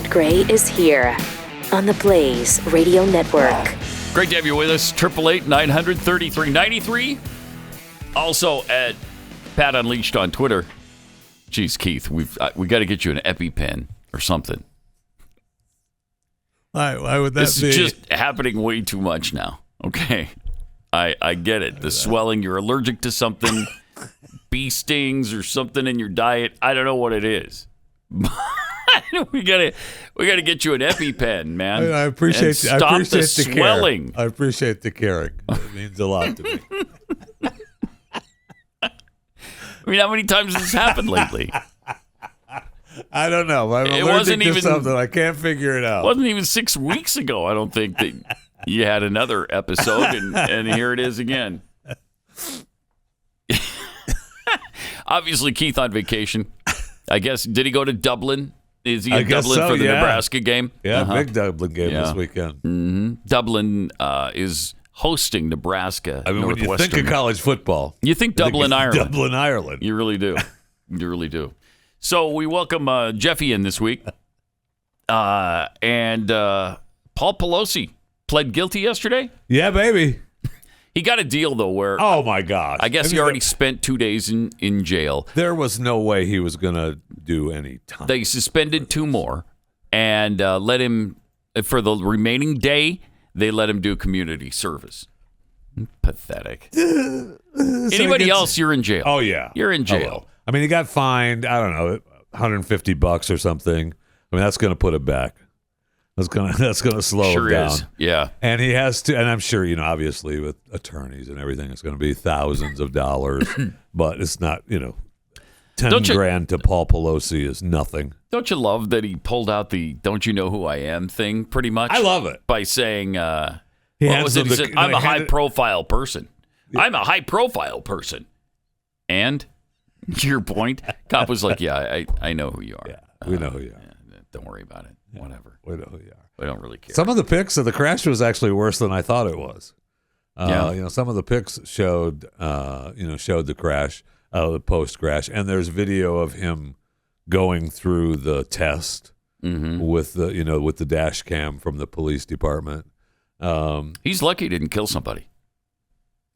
Matt Gray is here on the Blaze Radio Network. Great to have you with us. 888-900-3393. Also at Pat Unleashed on Twitter. Jeez, Keith, we got to get you an EpiPen or something. Why would that be? This is just happening way too much now. Okay. I get it. The swelling, you're allergic to something, bee stings or something in your diet. I don't know what it is. we gotta get you an EpiPen, man. I appreciate the swelling. Care. I appreciate the caring. It means a lot to me. I mean, how many times has this happened lately? I don't know. I'm allergic to something. I can't figure it out. It wasn't even 6 weeks ago, I don't think, that you had another episode, and here it is again. Obviously, Keith on vacation. I guess, did he go to Dublin? Is he in Dublin for the Nebraska game? Yeah, big Dublin game this weekend. Mm-hmm. Dublin is hosting Nebraska. I mean, when you think of college football, you think Dublin, Ireland. Dublin, Ireland. You really do. You really do. So we welcome Jeffy in this week. And Paul Pelosi pled guilty yesterday. Yeah, baby. He got a deal, though, where... Oh, my gosh. I guess he already spent 2 days in jail. There was no way he was going to do any time. They suspended 2 more and let him, for the remaining day, they let him do community service. Pathetic. Anybody else, you're in jail. Oh, yeah. You're in jail. I mean, he got fined, I don't know, $150 or something. I mean, that's going to put it back. That's gonna slow him down. Is. Yeah. And he has to, and I'm sure, obviously with attorneys and everything, it's going to be thousands of dollars, but it's not, 10 grand to Paul Pelosi is nothing. Don't you love that he pulled out the "don't you know who I am" thing pretty much? I love it. By saying, what was it? He said, I'm a high-profile person. Yeah. I'm a high-profile person. And, to your point, cop was like, yeah, I know who you are. Yeah, we know who you are. Don't worry about it. Yeah, whatever. We know who you are. We don't really care. Some of the pics of the crash was actually worse than I thought it was. Some of the pics showed the crash, the post-crash, and there's video of him going through the test with the dash cam from the police department. He's lucky he didn't kill somebody.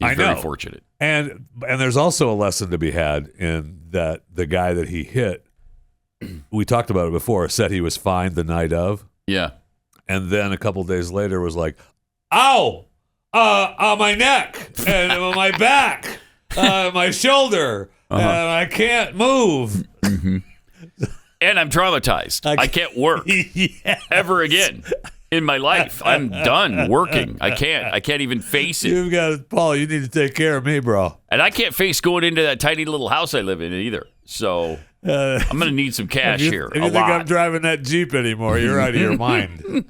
He's very fortunate. And there's also a lesson to be had in that the guy that he hit, we talked about it before, said he was fine the night of. Yeah. And then a couple days later was like, ow, my neck and my back, my shoulder, I can't move. Mm-hmm. And I'm traumatized. I can't work ever again in my life. I'm done working. I can't even face it. Paul, you need to take care of me, bro. And I can't face going into that tiny little house I live in either. So I'm going to need some cash here. If you think I'm driving that Jeep anymore, you're out of your mind.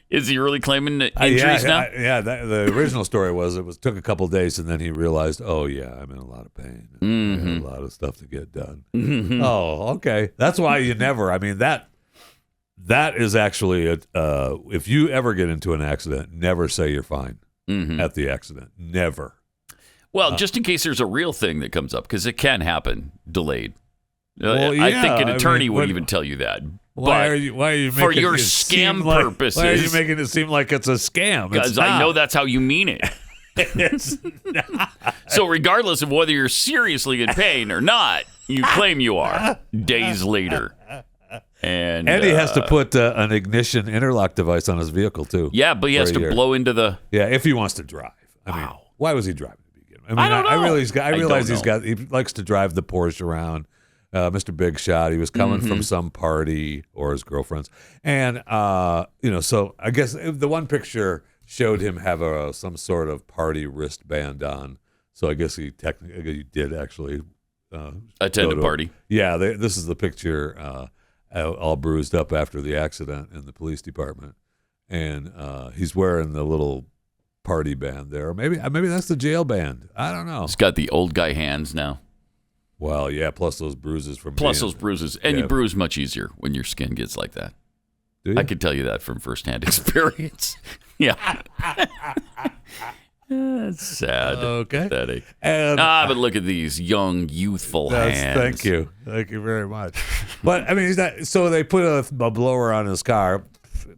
Is he really claiming injuries now? The original story was it took a couple days, and then he realized, oh, yeah, I'm in a lot of pain. I have a lot of stuff to get done. Mm-hmm. Oh, okay. That's why you never, that is actually, if you ever get into an accident, never say you're fine at the accident. Never. Well, just in case there's a real thing that comes up, because it can happen delayed. Well, I think an attorney would even tell you that. Why are you making for your scam purposes? Why are you making it seem like it's a scam? Because I know that's how you mean it. It's not. So regardless of whether you're seriously in pain or not, you claim you are days later. And he has to put an ignition interlock device on his vehicle, too. Yeah, but he has to blow into the... Yeah, if he wants to drive. Wow. Why was he driving to begin with? I don't know. I realize he likes to drive the Porsche around. Mr. Big Shot, he was coming from some party or his girlfriend's. And, so I guess the one picture showed him have some sort of party wristband on. So I guess he did actually attend a party. Yeah, this is the picture all bruised up after the accident in the police department. And he's wearing the little party band there. Or maybe that's the jail band. I don't know. He's got the old guy hands now. Well, yeah, plus those bruises from those bruises. And you bruise much easier when your skin gets like that. Do you? I can tell you that from firsthand experience. Yeah. That's sad. Okay. Pathetic. And but look at these young, youthful hands. Thank you very much. But I mean, so they put a blower on his car.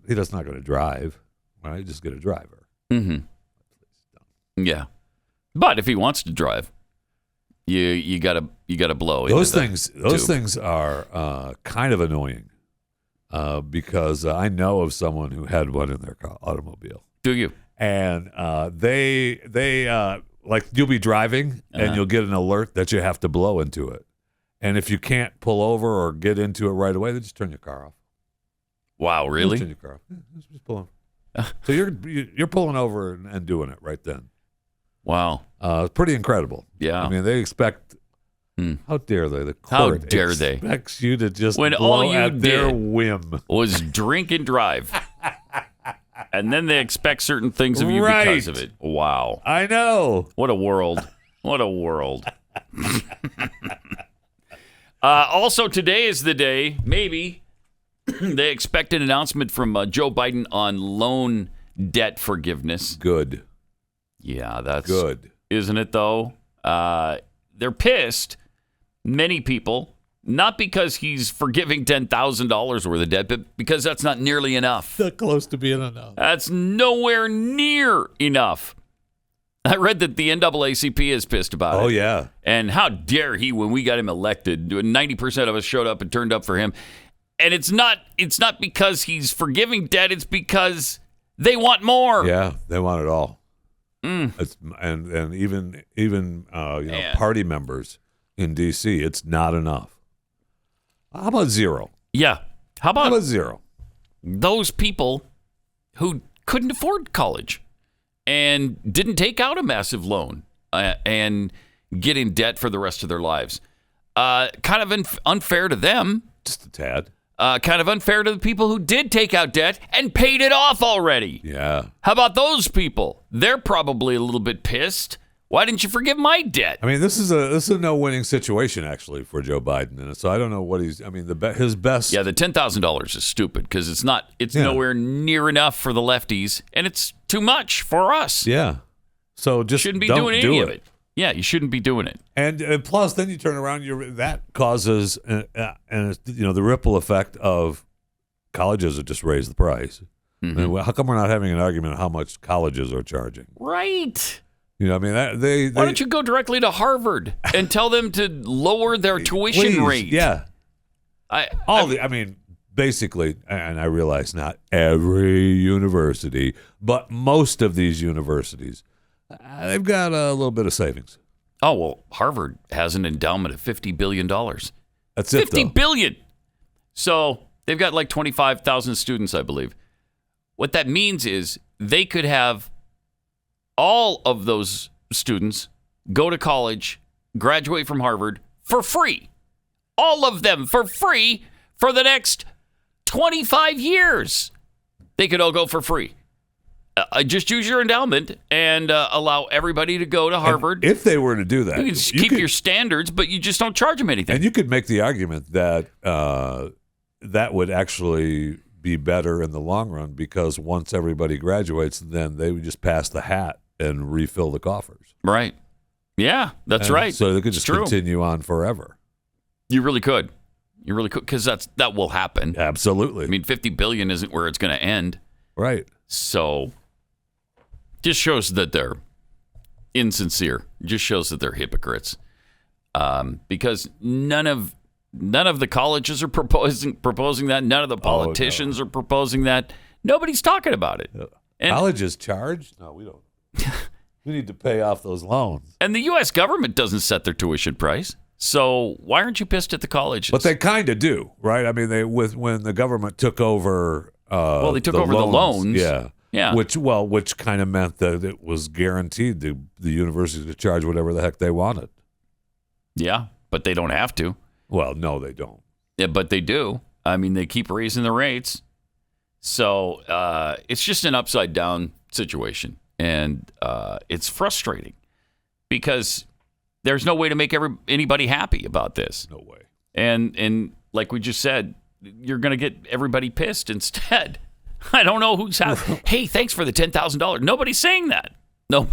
He's just not going to drive, right? Just get a driver. Mm-hmm. Yeah, but if he wants to drive, you gotta blow. Those things are kind of annoying because I know of someone who had one in their automobile. Do you? And they like you'll be driving and you'll get an alert that you have to blow into it, and if you can't pull over or get into it right away, they just turn your car off. Wow, really? Just turn your car off. Yeah, just pull over. So you're pulling over and doing it right then. Wow, it's pretty incredible. Yeah, I mean they expect. How dare they? The How court dare they? Expects you to just when blow all you at their did whim was drink and drive. And then they expect certain things of you because of it. Wow. I know. What a world. What a world. Also, today is the day, maybe, they expect an announcement from Joe Biden on loan debt forgiveness. Good. Yeah, that's good. Isn't it, though? They're pissed. Many people. Not because he's forgiving $10,000 worth of debt, but because that's not nearly enough. That close to being enough. That's nowhere near enough. I read that the NAACP is pissed about it. Oh, yeah. And how dare he, when we got him elected, 90% of us showed up and turned up for him. And it's not because he's forgiving debt, it's because they want more. Yeah, they want it all. It's, and even party members in D.C., it's not enough. How about zero? Yeah. How about zero? Those people who couldn't afford college and didn't take out a massive loan and get in debt for the rest of their lives. Kind of unfair to them. Just a tad. Kind of unfair to the people who did take out debt and paid it off already. Yeah. How about those people? They're probably a little bit pissed. Why didn't you forgive my debt? I mean, this is a no-winning situation actually for Joe Biden, and so I don't know what he's. I mean, his best. Yeah, the $10,000 is stupid because it's not. It's nowhere near enough for the lefties, and it's too much for us. Yeah, so just shouldn't be don't doing any of it. Yeah, you shouldn't be doing it. And plus, then you turn around, that causes the ripple effect of colleges have just raised the price. Mm-hmm. I mean, how come we're not having an argument on how much colleges are charging? Right. You know, I mean, why don't you go directly to Harvard and tell them to lower their tuition rate? Yeah. I mean, basically, and I realize not every university, but most of these universities, they've got a little bit of savings. Oh, well, Harvard has an endowment of $50 billion. That's it, $50 billion. So they've got like 25,000 students, I believe. What that means is they could have all of those students go to college, graduate from Harvard for free. All of them for free for the next 25 years. They could all go for free. Just use your endowment and allow everybody to go to Harvard. And if they were to do that, you can keep your standards, but you just don't charge them anything. And you could make the argument that that would actually be better in the long run because once everybody graduates, then they would just pass the hat and refill the coffers. Right. Yeah, that's right. So they could just continue on forever. You really could. You really could, because that will happen. Absolutely. I mean, $50 billion isn't where it's going to end. Right. So just shows that they're insincere. Just shows that they're hypocrites. Because none of the colleges are proposing that. None of the politicians are proposing that. Nobody's talking about it. Colleges charge? No, we don't. We need to pay off those loans. And the U.S. government doesn't set their tuition price. So why aren't you pissed at the colleges? But they kind of do, right? I mean, when the government took over. They took over the loans. Yeah. Which kind of meant that it was guaranteed the universities to charge whatever the heck they wanted. Yeah, but they don't have to. Well, no, they don't. Yeah, but they do. I mean, they keep raising the rates. So it's just an upside down situation. And it's frustrating because there's no way to make anybody happy about this. No way. And like we just said, you're going to get everybody pissed instead. I don't know who's happy. Hey, thanks for the $10,000. Nobody's saying that. No,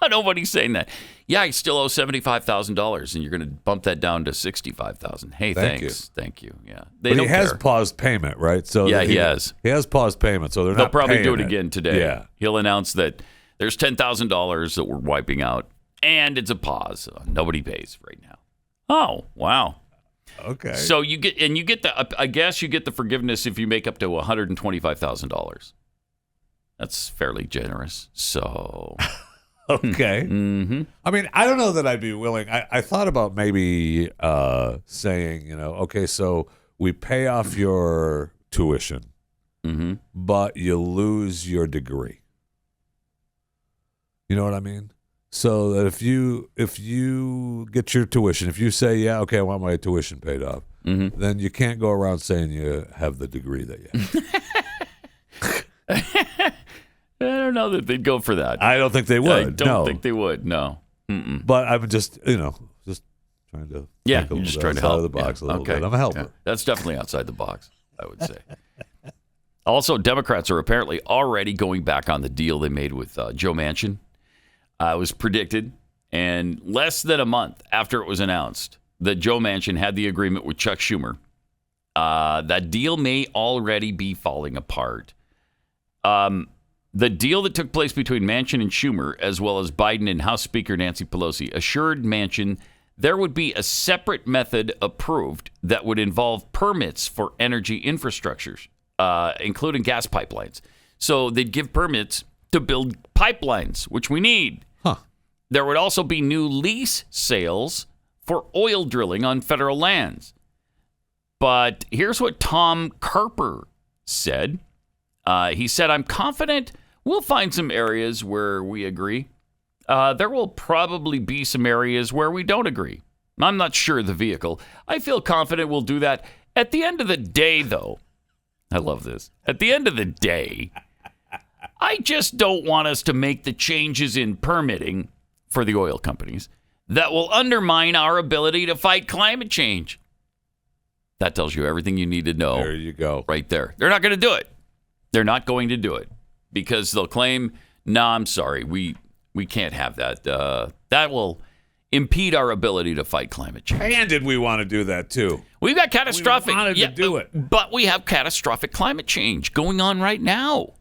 Nobody's saying that. Yeah, I still owe $75,000, and you're going to bump that down to $65,000. Hey, Thank you. Yeah, but he has paused payment, right? So yeah, he has. He has paused payment, so they'll probably do it again today. Yeah, he'll announce that there's $10,000 that we're wiping out, and it's a pause. Nobody pays right now. Oh, wow. Okay. So you get the. I guess you get the forgiveness if you make up to $125,000. That's fairly generous. So. Okay. Mm-hmm. I mean, I don't know that I'd be willing. I thought about maybe saying, okay, so we pay off your tuition, but you lose your degree. You know what I mean? So that if you get your tuition, if you say, yeah, okay, I want my tuition paid off, then you can't go around saying you have the degree that you have. I don't know that they'd go for that. I don't think they would. I don't think they would. No. Mm-mm. But I'm just trying to you're just trying to help out of the box a little bit. I'm a helper. Yeah. That's definitely outside the box, I would say. Also, Democrats are apparently already going back on the deal they made with Joe Manchin. It was predicted, and less than a month after it was announced that Joe Manchin had the agreement with Chuck Schumer, that deal may already be falling apart. The deal that took place between Manchin and Schumer, as well as Biden and House Speaker Nancy Pelosi, assured Manchin there would be a separate method approved that would involve permits for energy infrastructures, including gas pipelines. So they'd give permits to build pipelines, which we need. There would also be new lease sales for oil drilling on federal lands. But here's what Tom Carper said. He said, I'm confident we'll find some areas where we agree. There will probably be some areas where we don't agree. I'm not sure the vehicle. I feel confident we'll do that. At the end of the day, though, I love this. At the end of the day, I just don't want us to make the changes in permitting for the oil companies that will undermine our ability to fight climate change. That tells you everything you need to know. There you go. Right there. They're not going to do it. They're not going to do it because they'll claim, no, I'm sorry, we can't have that. That will impede our ability to fight climate change. And did we want to do that too? We've got catastrophic. We wanted to do it. But we have catastrophic climate change going on right now.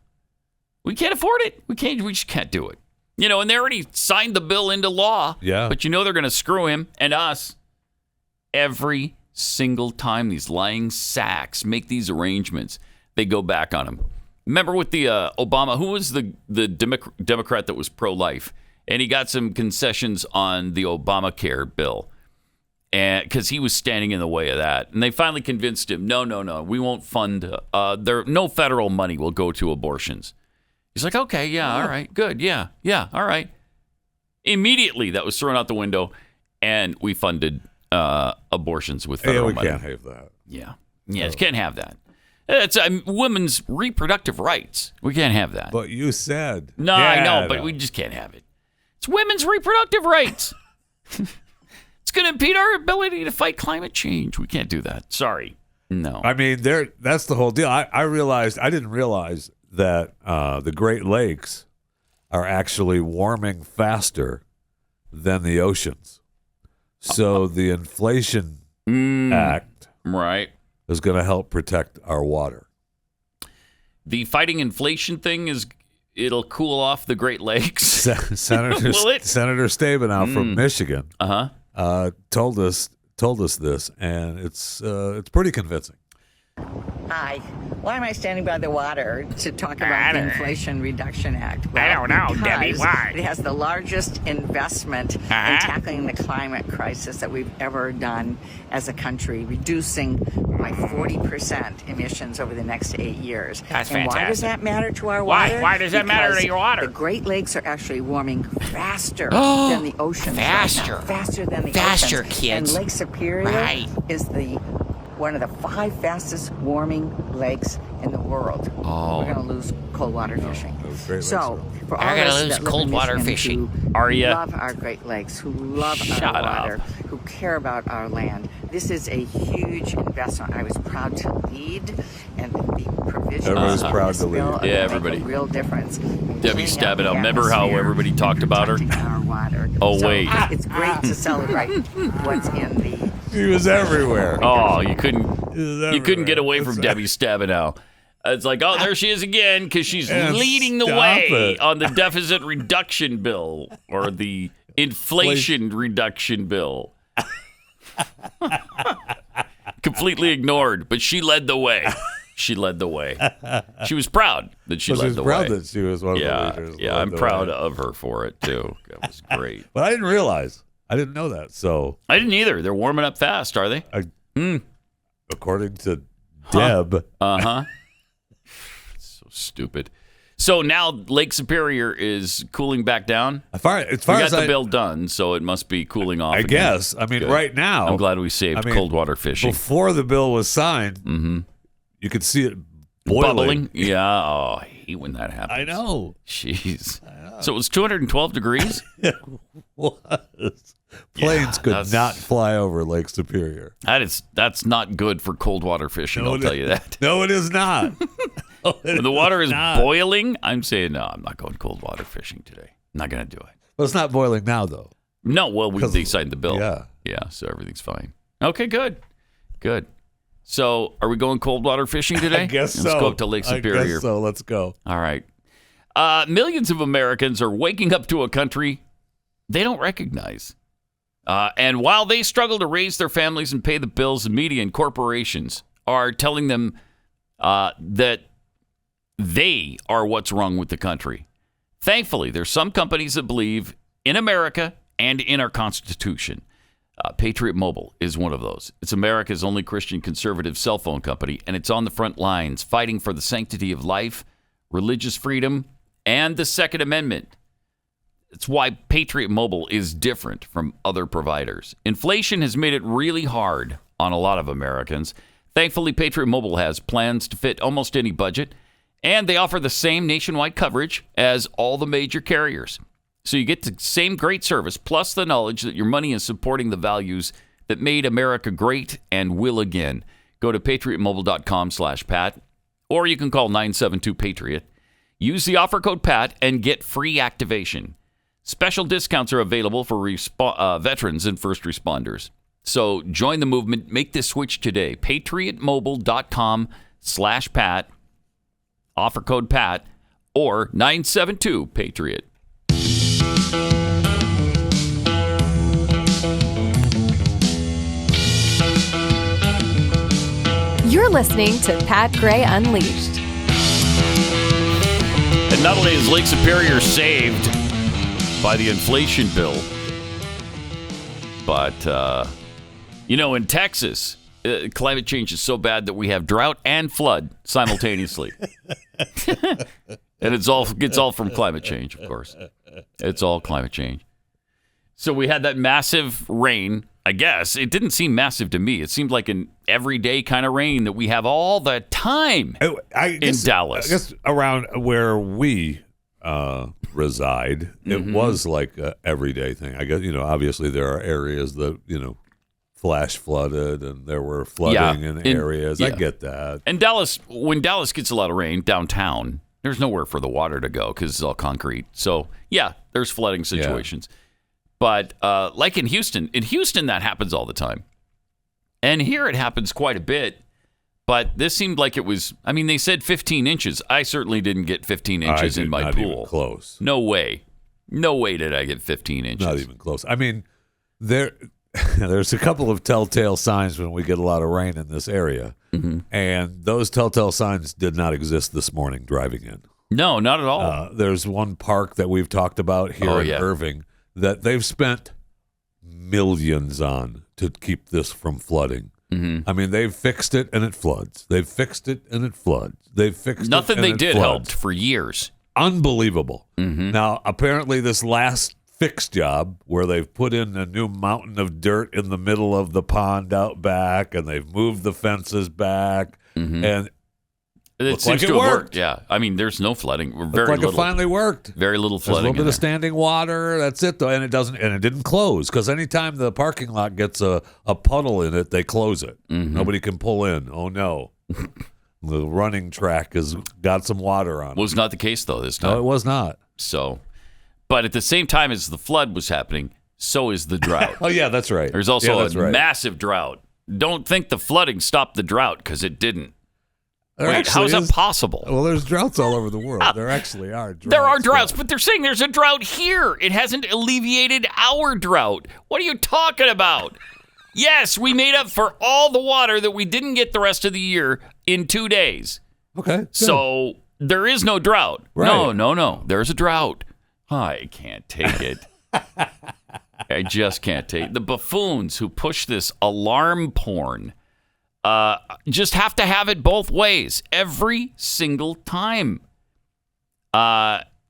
We can't afford it. We just can't do it. And they already signed the bill into law. Yeah. But they're going to screw him and us every single time these lying sacks make these arrangements. They go back on him. Remember with the Obama, who was the Democrat that was pro-life, and he got some concessions on the Obamacare bill, and because he was standing in the way of that, and they finally convinced him, no, we won't fund. No federal money will go to abortions. He's like, okay, yeah, all right, good, yeah, all right. Immediately, that was thrown out the window, and we funded abortions with federal money. We can't have that. Yeah, can't have that. It's women's reproductive rights. We can't have that. But you said. No, I know, but we just can't have it. It's women's reproductive rights. It's going to impede our ability to fight climate change. We can't do that. Sorry. No. I mean, that's the whole deal. I didn't realize that the Great Lakes are actually warming faster than the oceans. So the Inflation Act. Right. Is going to help protect our water. The fighting inflation thing it'll cool off the Great Lakes. Senator Stabenow from Michigan told us this, and it's pretty convincing. Hi. Why am I standing by the water to talk about the Inflation Reduction Act? Well, I don't know, Debbie. Why? It has the largest investment in tackling the climate crisis that we've ever done as a country, reducing by 40% emissions over the next 8 years. That's and fantastic. Why does that matter to our water? Why does that matter to your water? The Great Lakes are actually warming faster than the oceans. Faster. Right now. Faster than the Faster, oceans. kids. And Lake Superior is one of the 5 fastest warming lakes in the world. Oh. We're going to lose cold water fishing. So, for all We're of gonna us lose that live cold in water Michigan fishing. who Are ya? love our Great Lakes, who love our water, who care about our land, this is a huge investment I was proud to lead, and the provision Everybody's of proud this to leave. bill are Yeah, gonna everybody. make a real difference. We Debbie clean up Stabenow. the Remember how atmosphere, everybody talked about her? protecting our water. Oh, So wait. it's great to celebrate what's in the. She was everywhere. Oh, you couldn't get away from Debbie Stabenow. It's like, oh, there she is again, because she's And leading the stop way it. on the deficit reduction bill or the inflation reduction bill. Completely ignored, but she led the way. She led the way. She was proud that she Well, led she's the proud way. that she was one of the leaders. Yeah, that I'm led the proud way. of her for it too. That was great. But I didn't realize. I didn't know that. So, I didn't either. They're warming up fast, are they? according to Deb, Uh-huh. So stupid. So now Lake Superior is cooling back down. as far We as got the I, bill done, so it must be cooling off I again. guess. I mean, Good. right now, I'm glad we saved I mean, cold water fishing. before the bill was signed, you could see it boiling. Bubbling? Yeah. Oh, I hate when that happens. I know. Jeez. So it was 212 degrees? It was. Planes could that's- not fly over Lake Superior. That's not good for cold water fishing, I'll tell you that. No, it is not. When the water is not. boiling, I'm saying, no, I'm not going cold water fishing today. I'm not going to do it. Well, it's not boiling now, though. No, well, they signed the bill. Yeah. Yeah, so everything's fine. Okay, good. Good. So are we going cold water fishing today? I guess so. Let's go up to Lake Superior. I guess so. Let's go. All right. Millions of Americans are waking up to a country they don't recognize. And while they struggle to raise their families and pay the bills, the media and corporations are telling them that they are what's wrong with the country. Thankfully, there's some companies that believe in America and in our Constitution. Patriot Mobile is one of those. It's America's only Christian conservative cell phone company, and it's on the front lines fighting for the sanctity of life, religious freedom, and the Second Amendment. It's why Patriot Mobile is different from other providers. Inflation has made it really hard on a lot of Americans. Thankfully, Patriot Mobile has plans to fit almost any budget, and they offer the same nationwide coverage as all the major carriers. So you get the same great service, plus the knowledge that your money is supporting the values that made America great and will again. Go to patriotmobile.com/Pat, or you can call 972-PATRIOT. Use the offer code PAT and get free activation. Special discounts are available for veterans and first responders. So join the movement. Make this switch today. patriotmobile.com/Pat. Offer code PAT or 972-PATRIOT. You're listening to Pat Gray Unleashed. And not only is Lake Superior saved by the inflation bill, but, in Texas, climate change is so bad that we have drought and flood simultaneously. And it's all from climate change, of course. It's all climate change. So we had that massive rain. I guess it didn't seem massive to me. It seemed like an everyday kind of rain that we have all the time in Dallas. I guess around where we reside, it was like an everyday thing. I guess, obviously there are areas that, flash flooded and there were flooding in areas. I get that. And Dallas, when Dallas gets a lot of rain downtown, there's nowhere for the water to go because it's all concrete. So, yeah, there's flooding situations. But like in Houston that happens all the time. And here it happens quite a bit. But this seemed like it was, they said 15 inches. I certainly didn't get 15 inches in my not pool. Even close. No way. No way did I get 15 inches. Not even close. There's a couple of telltale signs when we get a lot of rain in this area. Mm-hmm. And those telltale signs did not exist this morning driving in. No, not at all. There's one park that we've talked about here in Irving that they've spent millions on to keep this from flooding. Mm-hmm. They've fixed it and it floods. They've fixed it and it floods. They've fixed Nothing it and they it did floods. helped for years. Unbelievable. Mm-hmm. Now, apparently this last fix job where they've put in a new mountain of dirt in the middle of the pond out back and they've moved the fences back and it seems like to it have worked. worked. Yeah. There's no flooding. Very like little. It finally worked. Very little There's a flooding. little bit of standing water. That's it, though, and it didn't close because anytime the parking lot gets a puddle in it, they close it. Mm-hmm. Nobody can pull in. Oh no! The running track has got some water on it. Was not the case, though, this time. No, it was not. So, but at the same time as the flood was happening, so is the drought. Oh, yeah, that's right. There's also that's a right. massive drought. Don't think the flooding stopped the drought, because it didn't. There Wait, how actually is that possible? Well, there's droughts all over the world. There actually are droughts. There are droughts, but they're saying there's a drought here. It hasn't alleviated our drought. What are you talking about? Yes, we made up for all the water that we didn't get the rest of the year in 2 days. Okay. Good. So there is no drought. Right. No. There's a drought. I can't take it. I just can't take it. The buffoons who push this alarm porn just have to have it both ways every single time.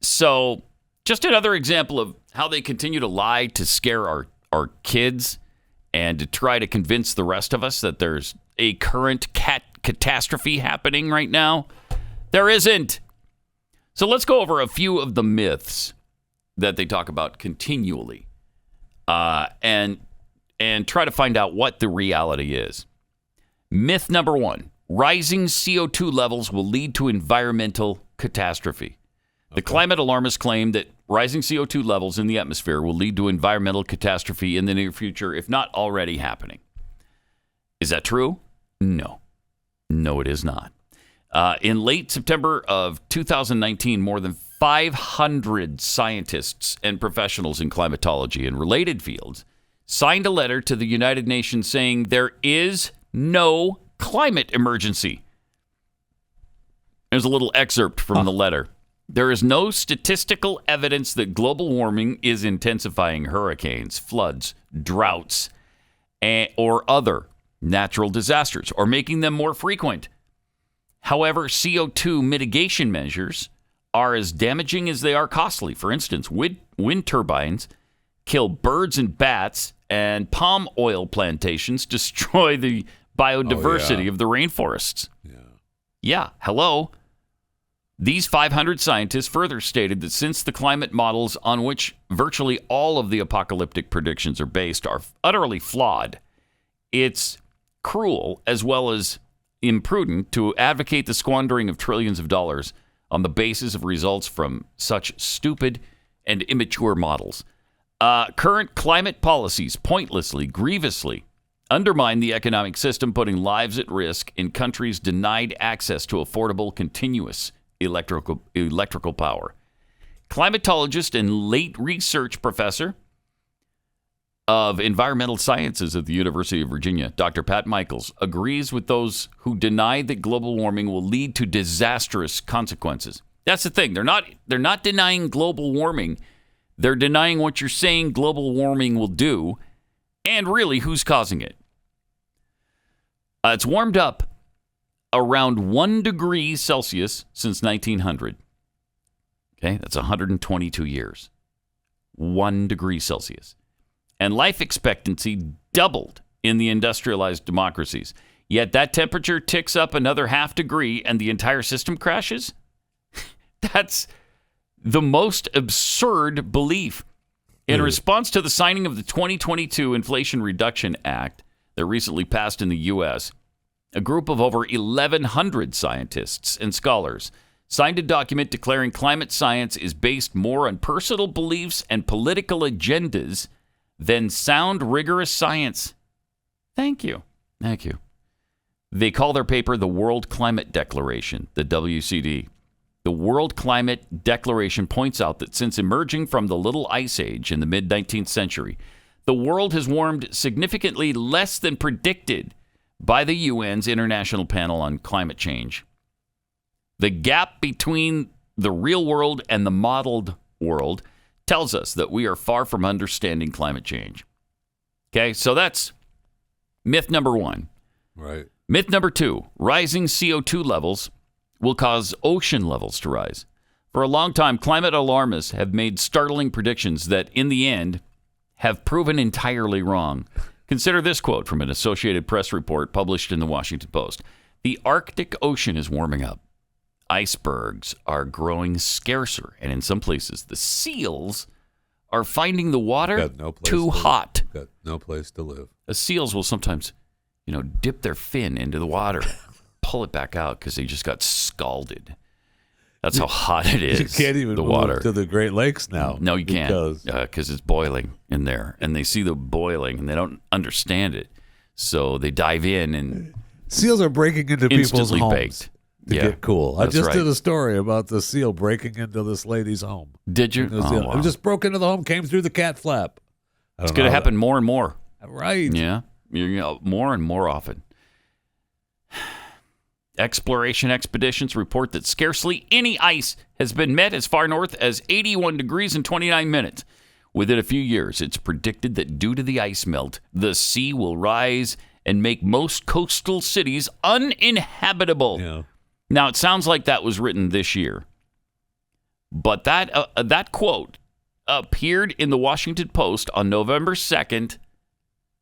So just another example of how they continue to lie to scare our kids and to try to convince the rest of us that there's a current catastrophe happening right now. There isn't. So let's go over a few of the myths that they talk about continually and try to find out what the reality is. Myth number 1, rising CO2 levels will lead to environmental catastrophe. The climate alarmists claim that rising CO2 levels in the atmosphere will lead to environmental catastrophe in the near future, if not already happening. Is that true? No. No, it is not. In late September of 2019, more than 500 scientists and professionals in climatology and related fields signed a letter to the United Nations saying there is no climate emergency. There's a little excerpt from the letter. There is no statistical evidence that global warming is intensifying hurricanes, floods, droughts, or other natural disasters, or making them more frequent. However, CO2 mitigation measures are as damaging as they are costly. For instance, wind turbines kill birds and bats, and palm oil plantations destroy the biodiversity of the rainforests. Yeah, hello. These 500 scientists further stated that since the climate models on which virtually all of the apocalyptic predictions are based are utterly flawed, it's cruel as well as imprudent to advocate the squandering of trillions of dollars on the basis of results from such stupid and immature models. Current climate policies pointlessly, grievously undermine the economic system, putting lives at risk in countries denied access to affordable, continuous electrical power. Climatologist and late research professor of environmental sciences at the University of Virginia, Dr. Pat Michaels, agrees with those who deny that global warming will lead to disastrous consequences. That's the thing. They're not denying global warming. They're denying what you're saying global warming will do, and really who's causing it. It's warmed up around 1 degree Celsius since 1900. Okay, that's 122 years. 1 degree Celsius. And life expectancy doubled in the industrialized democracies. Yet that temperature ticks up another half degree and the entire system crashes? That's the most absurd belief. In response to the signing of the 2022 Inflation Reduction Act that recently passed in the U.S., a group of over 1,100 scientists and scholars signed a document declaring climate science is based more on personal beliefs and political agendas than sound, rigorous science. Thank you. Thank you. They call their paper the World Climate Declaration, the WCD. The World Climate Declaration points out that since emerging from the Little Ice Age in the mid-19th century, the world has warmed significantly less than predicted by the UN's International Panel on Climate Change. The gap between the real world and the modeled world tells us that we are far from understanding climate change. Okay, so that's myth number 1. Right. Myth number 2, rising CO2 levels will cause ocean levels to rise. For a long time, climate alarmists have made startling predictions that, in the end, have proven entirely wrong. Consider this quote from an Associated Press report published in the Washington Post. The Arctic Ocean is warming up. Icebergs are growing scarcer, and in some places, the seals are finding the water too hot. Got no place to live. The seals will sometimes, dip their fin into the water, pull it back out because they just got scalded. That's how hot it is. You can't even the move water to the Great Lakes now. No, you can't because it's boiling in there, and they see the boiling and they don't understand it, so they dive in and seals are breaking into people's instantly homes baked. to get cool. I That's just right. did a story about the seal breaking into this lady's home. Did you? It just broke into the home, came through the cat flap. It's going to happen more and more. Right. Yeah, more and more often. Exploration expeditions report that scarcely any ice has been met as far north as 81 degrees and 29 minutes. Within a few years, it's predicted that due to the ice melt, the sea will rise and make most coastal cities uninhabitable. Yeah. Now, it sounds like that was written this year, but that quote appeared in the Washington Post on November 2nd,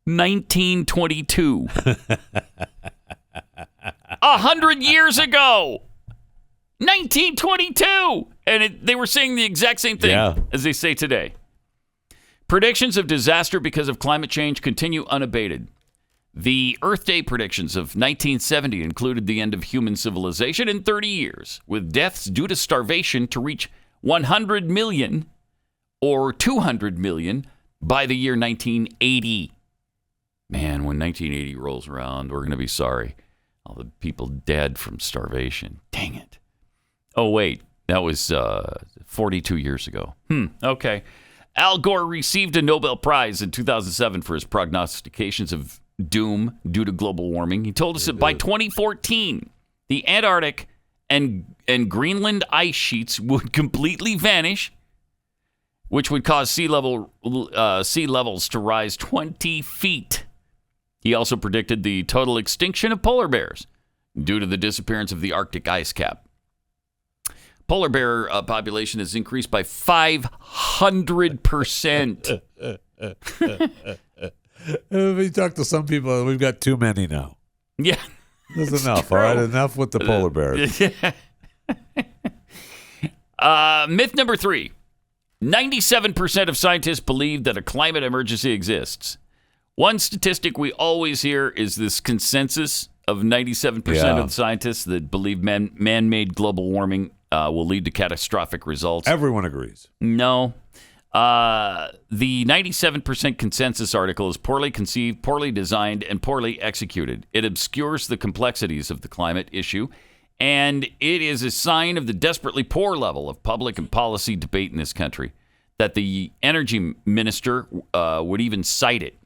1922. 100 years ago, 1922, and they were saying the exact same thing as they say today. Predictions of disaster because of climate change continue unabated. The Earth Day predictions of 1970 included the end of human civilization in 30 years, with deaths due to starvation to reach 100 million or 200 million by the year 1980. Man, when 1980 rolls around, we're going to be sorry. All the people dead from starvation. Dang it. Oh, wait. That was 42 years ago. Okay. Al Gore received a Nobel Prize in 2007 for his prognostications of doom due to global warming. He told us that by 2014, the Antarctic and Greenland ice sheets would completely vanish, which would cause sea levels to rise 20 feet. He also predicted the total extinction of polar bears due to the disappearance of the Arctic ice cap. Polar bear population has increased by 500%. If you talk to some people, we've got too many now. Yeah. That's enough, all right? Enough with the polar bears. Myth number 3. 97% of scientists believe that a climate emergency exists. One statistic we always hear is this consensus of 97% of scientists that believe man-made global warming will lead to catastrophic results. Everyone agrees. No. The 97% consensus article is poorly conceived, poorly designed, and poorly executed. It obscures the complexities of the climate issue, and it is a sign of the desperately poor level of public and policy debate in this country that the energy minister would even cite it.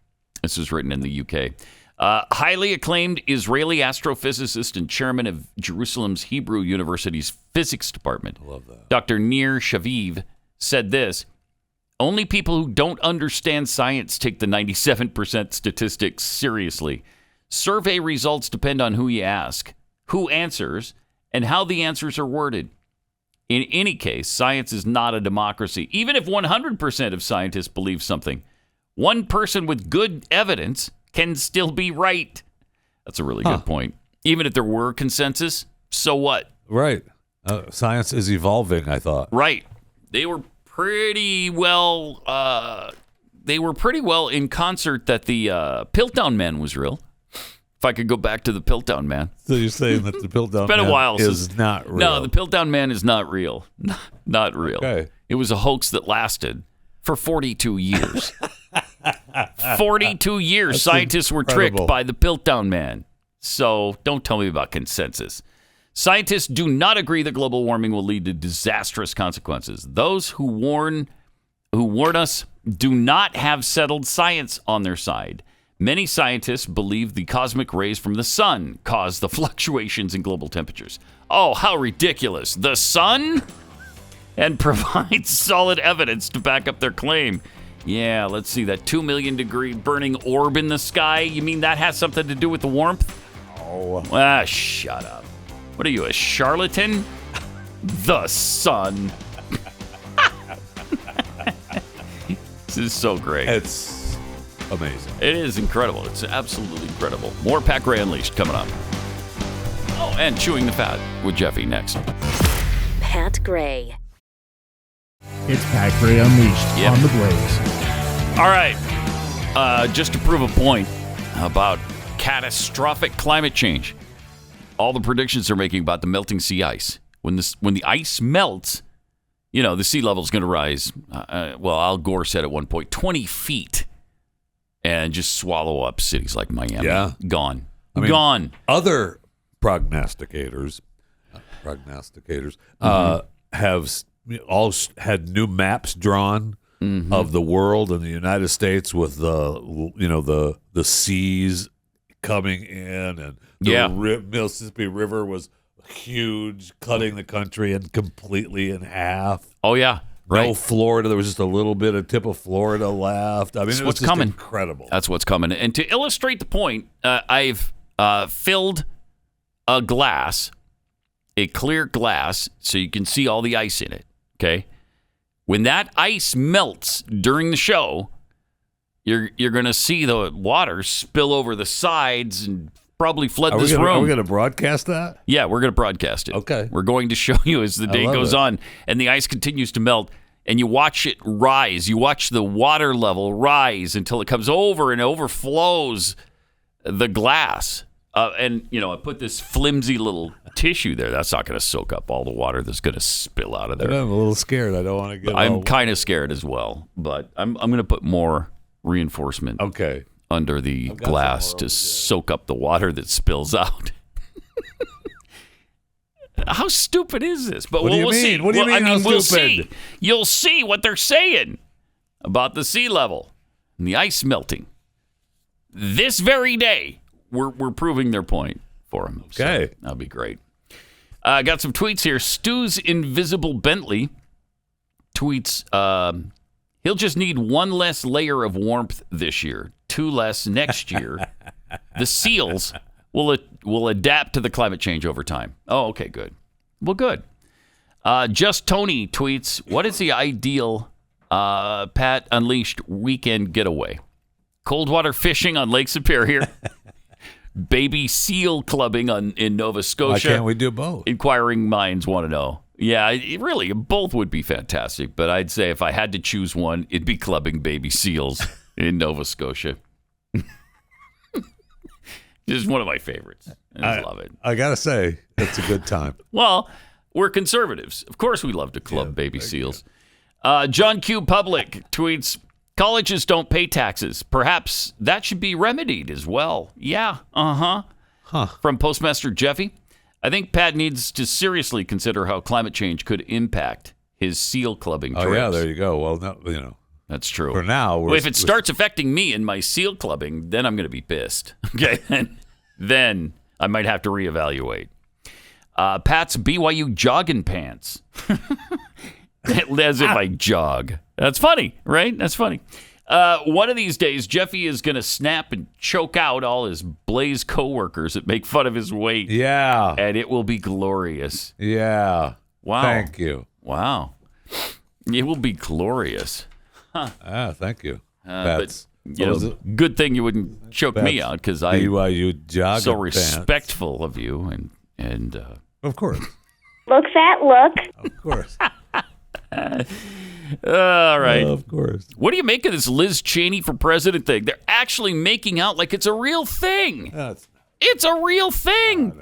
This was written in the UK. Highly acclaimed Israeli astrophysicist and chairman of Jerusalem's Hebrew University's physics department, I love that. Dr. Nir Shaviv, said this: only people who don't understand science take the 97% statistics seriously. Survey results depend on who you ask, who answers, and how the answers are worded. In any case, science is not a democracy. Even if 100% of scientists believe something, one person with good evidence can still be right. That's a really good point. Even if there were consensus, so what? Right. Science is evolving, I thought. Right. They were pretty well in concert that the Piltdown Man was real. If I could go back to the Piltdown Man. So you're saying that the Piltdown been a Man while is since, not real? No, the Piltdown Man is not real. Not real. Okay. It was a hoax that lasted for 42 years. 42 years, That's scientists were incredible. tricked by the Piltdown Man. So don't tell me about consensus. Scientists do not agree that global warming will lead to disastrous consequences. Those who warn us do not have settled science on their side. Many scientists believe the cosmic rays from the sun cause the fluctuations in global temperatures. Oh, how ridiculous. The sun? And provides solid evidence to back up their claim. Yeah, let's see, that 2 million degree burning orb in the sky? You mean that has something to do with the warmth? Oh. Ah, shut up. What are you, a charlatan? The sun. This is so great. It's amazing. It is incredible. It's absolutely incredible. More Pat Gray Unleashed coming up. Oh, and Chewing the Fat with Jeffy next. Pat Gray. It's Pat Gray Unleashed on the Blaze. All right. Just to prove a point about catastrophic climate change. all the predictions they're making about the melting sea ice. When the ice melts, the sea level is going to rise. Al Gore said at one point 20 feet, and just swallow up cities like Miami. Yeah, gone. Gone. Other prognosticators have all had new maps drawn of the world and the United States with the seas coming in, and the Mississippi River was huge, cutting the country completely in half. Oh yeah, right. No Florida. There was just a little bit of tip of Florida left. I mean, That's it was what's just coming. incredible. That's what's coming. And to illustrate the point, I've filled a glass, a clear glass, so you can see all the ice in it. Okay, when that ice melts during the show, you're going to see the water spill over the sides and probably flood this room. Are we going to broadcast that? Yeah, we're going to broadcast it. Okay. We're going to show you as the day goes on, and the ice continues to melt, and you watch it rise. You watch the water level rise until it comes over and overflows the glass. And I put this flimsy little tissue there. That's not going to soak up all the water that's going to spill out of there. I'm a little scared. I don't want to get. I'm kind of scared as well, but I'm going to put more reinforcement. Okay. Under the glass to soak up the water that spills out. How stupid is this? But what do you mean? See. What do you mean? How we'll stupid? See. You'll see what they're saying about the sea level and the ice melting. This very day, we're proving their point for them. Okay, so that'll be great. Got some tweets here. Stu's Invisible Bentley tweets. He'll just need one less layer of warmth this year, 2 less next year. The seals will adapt to the climate change over time. Oh, okay, good. Well, good. Just Tony tweets, what is the ideal Pat Unleashed weekend getaway? Cold water fishing on Lake Superior. Baby seal clubbing in Nova Scotia. Why can't we do both? Inquiring minds want to know. Yeah, really, both would be fantastic. But I'd say if I had to choose one, it'd be clubbing baby seals in Nova Scotia. Just one of my favorites. I love it. I got to say, it's a good time. Well, we're conservatives. Of course we love to club baby seals. John Q. Public tweets, colleges don't pay taxes. Perhaps that should be remedied as well. Yeah, From Postmaster Jeffy. I think Pat needs to seriously consider how climate change could impact his seal clubbing trips. Oh, yeah, there you go. Well, no, that's true. For now, if it starts affecting me in my seal clubbing, then I'm going to be pissed. Okay, then I might have to reevaluate. Pat's BYU jogging pants. As if I jog. That's funny, right? That's funny. One of these days, Jeffy is going to snap and choke out all his Blaze coworkers that make fun of his weight. Yeah. And it will be glorious. Yeah. Wow. Thank you. Wow. It will be glorious. Huh. Thank you. But, good thing you wouldn't choke me out because I'm BYU jogging so respectful of you. And of course. Look, fat, look. Of course. All right. Of course. What do you make of this Liz Cheney for president thing? They're actually making out like it's a real thing. It's a real thing.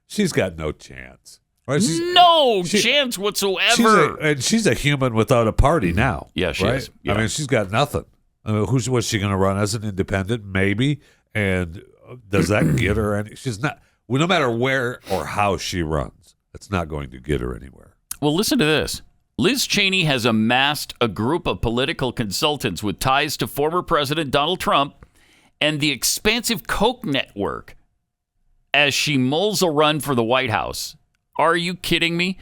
She's got no chance. Right? No chance whatsoever. She's a human without a party now. Yeah, she is. Yeah. I mean, she's got nothing. I mean, was she going to run as an independent? Maybe. And does that get her any? She's not. Well, no matter where or how she runs, it's not going to get her anywhere. Well, listen to this. Liz Cheney has amassed a group of political consultants with ties to former President Donald Trump and the expansive Koch network as she mulls a run for the White House. Are you kidding me?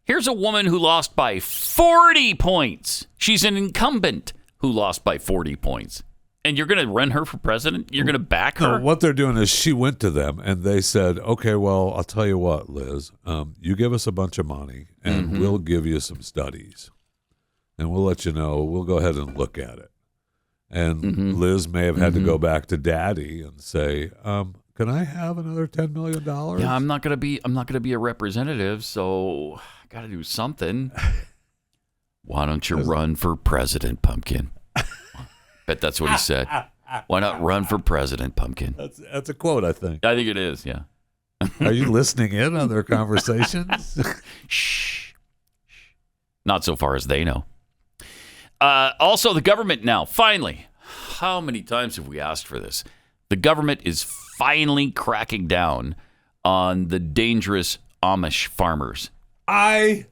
Here's a woman who lost by 40 points. She's an incumbent who lost by 40 points. And you're going to run her for president? You're going to back her? No, what they're doing is she went to them and they said, okay, well, I'll tell you what, Liz, you give us a bunch of money and we'll give you some studies and we'll let you know. We'll go ahead and look at it. And Liz may have had to go back to daddy and say, can I have another $10 million? Yeah, I'm not going to be a representative, so I got to do something. Why don't you run for president, Pumpkin? Bet that's what he said. Why not run for president, Pumpkin? That's a quote, I think. I think it is, yeah. Are you listening in on their conversations? Shh. Not so far as they know. Also, the government now, finally, how many times have we asked for this? The government is finally cracking down on the dangerous Amish farmers. I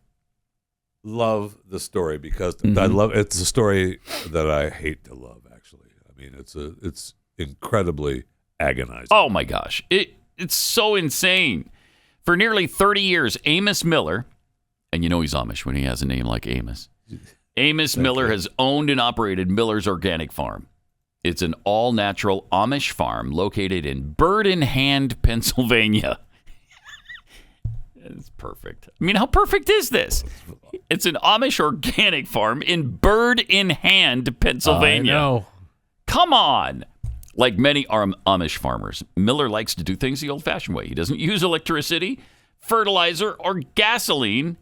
love the story because it's a story that I hate to love, actually. I mean, it's incredibly agonizing. Oh, my gosh. It's so insane. For nearly 30 years, Amos Miller, and you know he's Amish when he has a name like Amos. Amos Miller has owned and operated Miller's Organic Farm. It's an all-natural Amish farm located in Bird in Hand, Pennsylvania. It's perfect. I mean, how perfect is this? It's an Amish organic farm in Bird in Hand, Pennsylvania. I know. Come on. Like many Amish farmers, Miller likes to do things the old-fashioned way. He doesn't use electricity, fertilizer, or gasoline,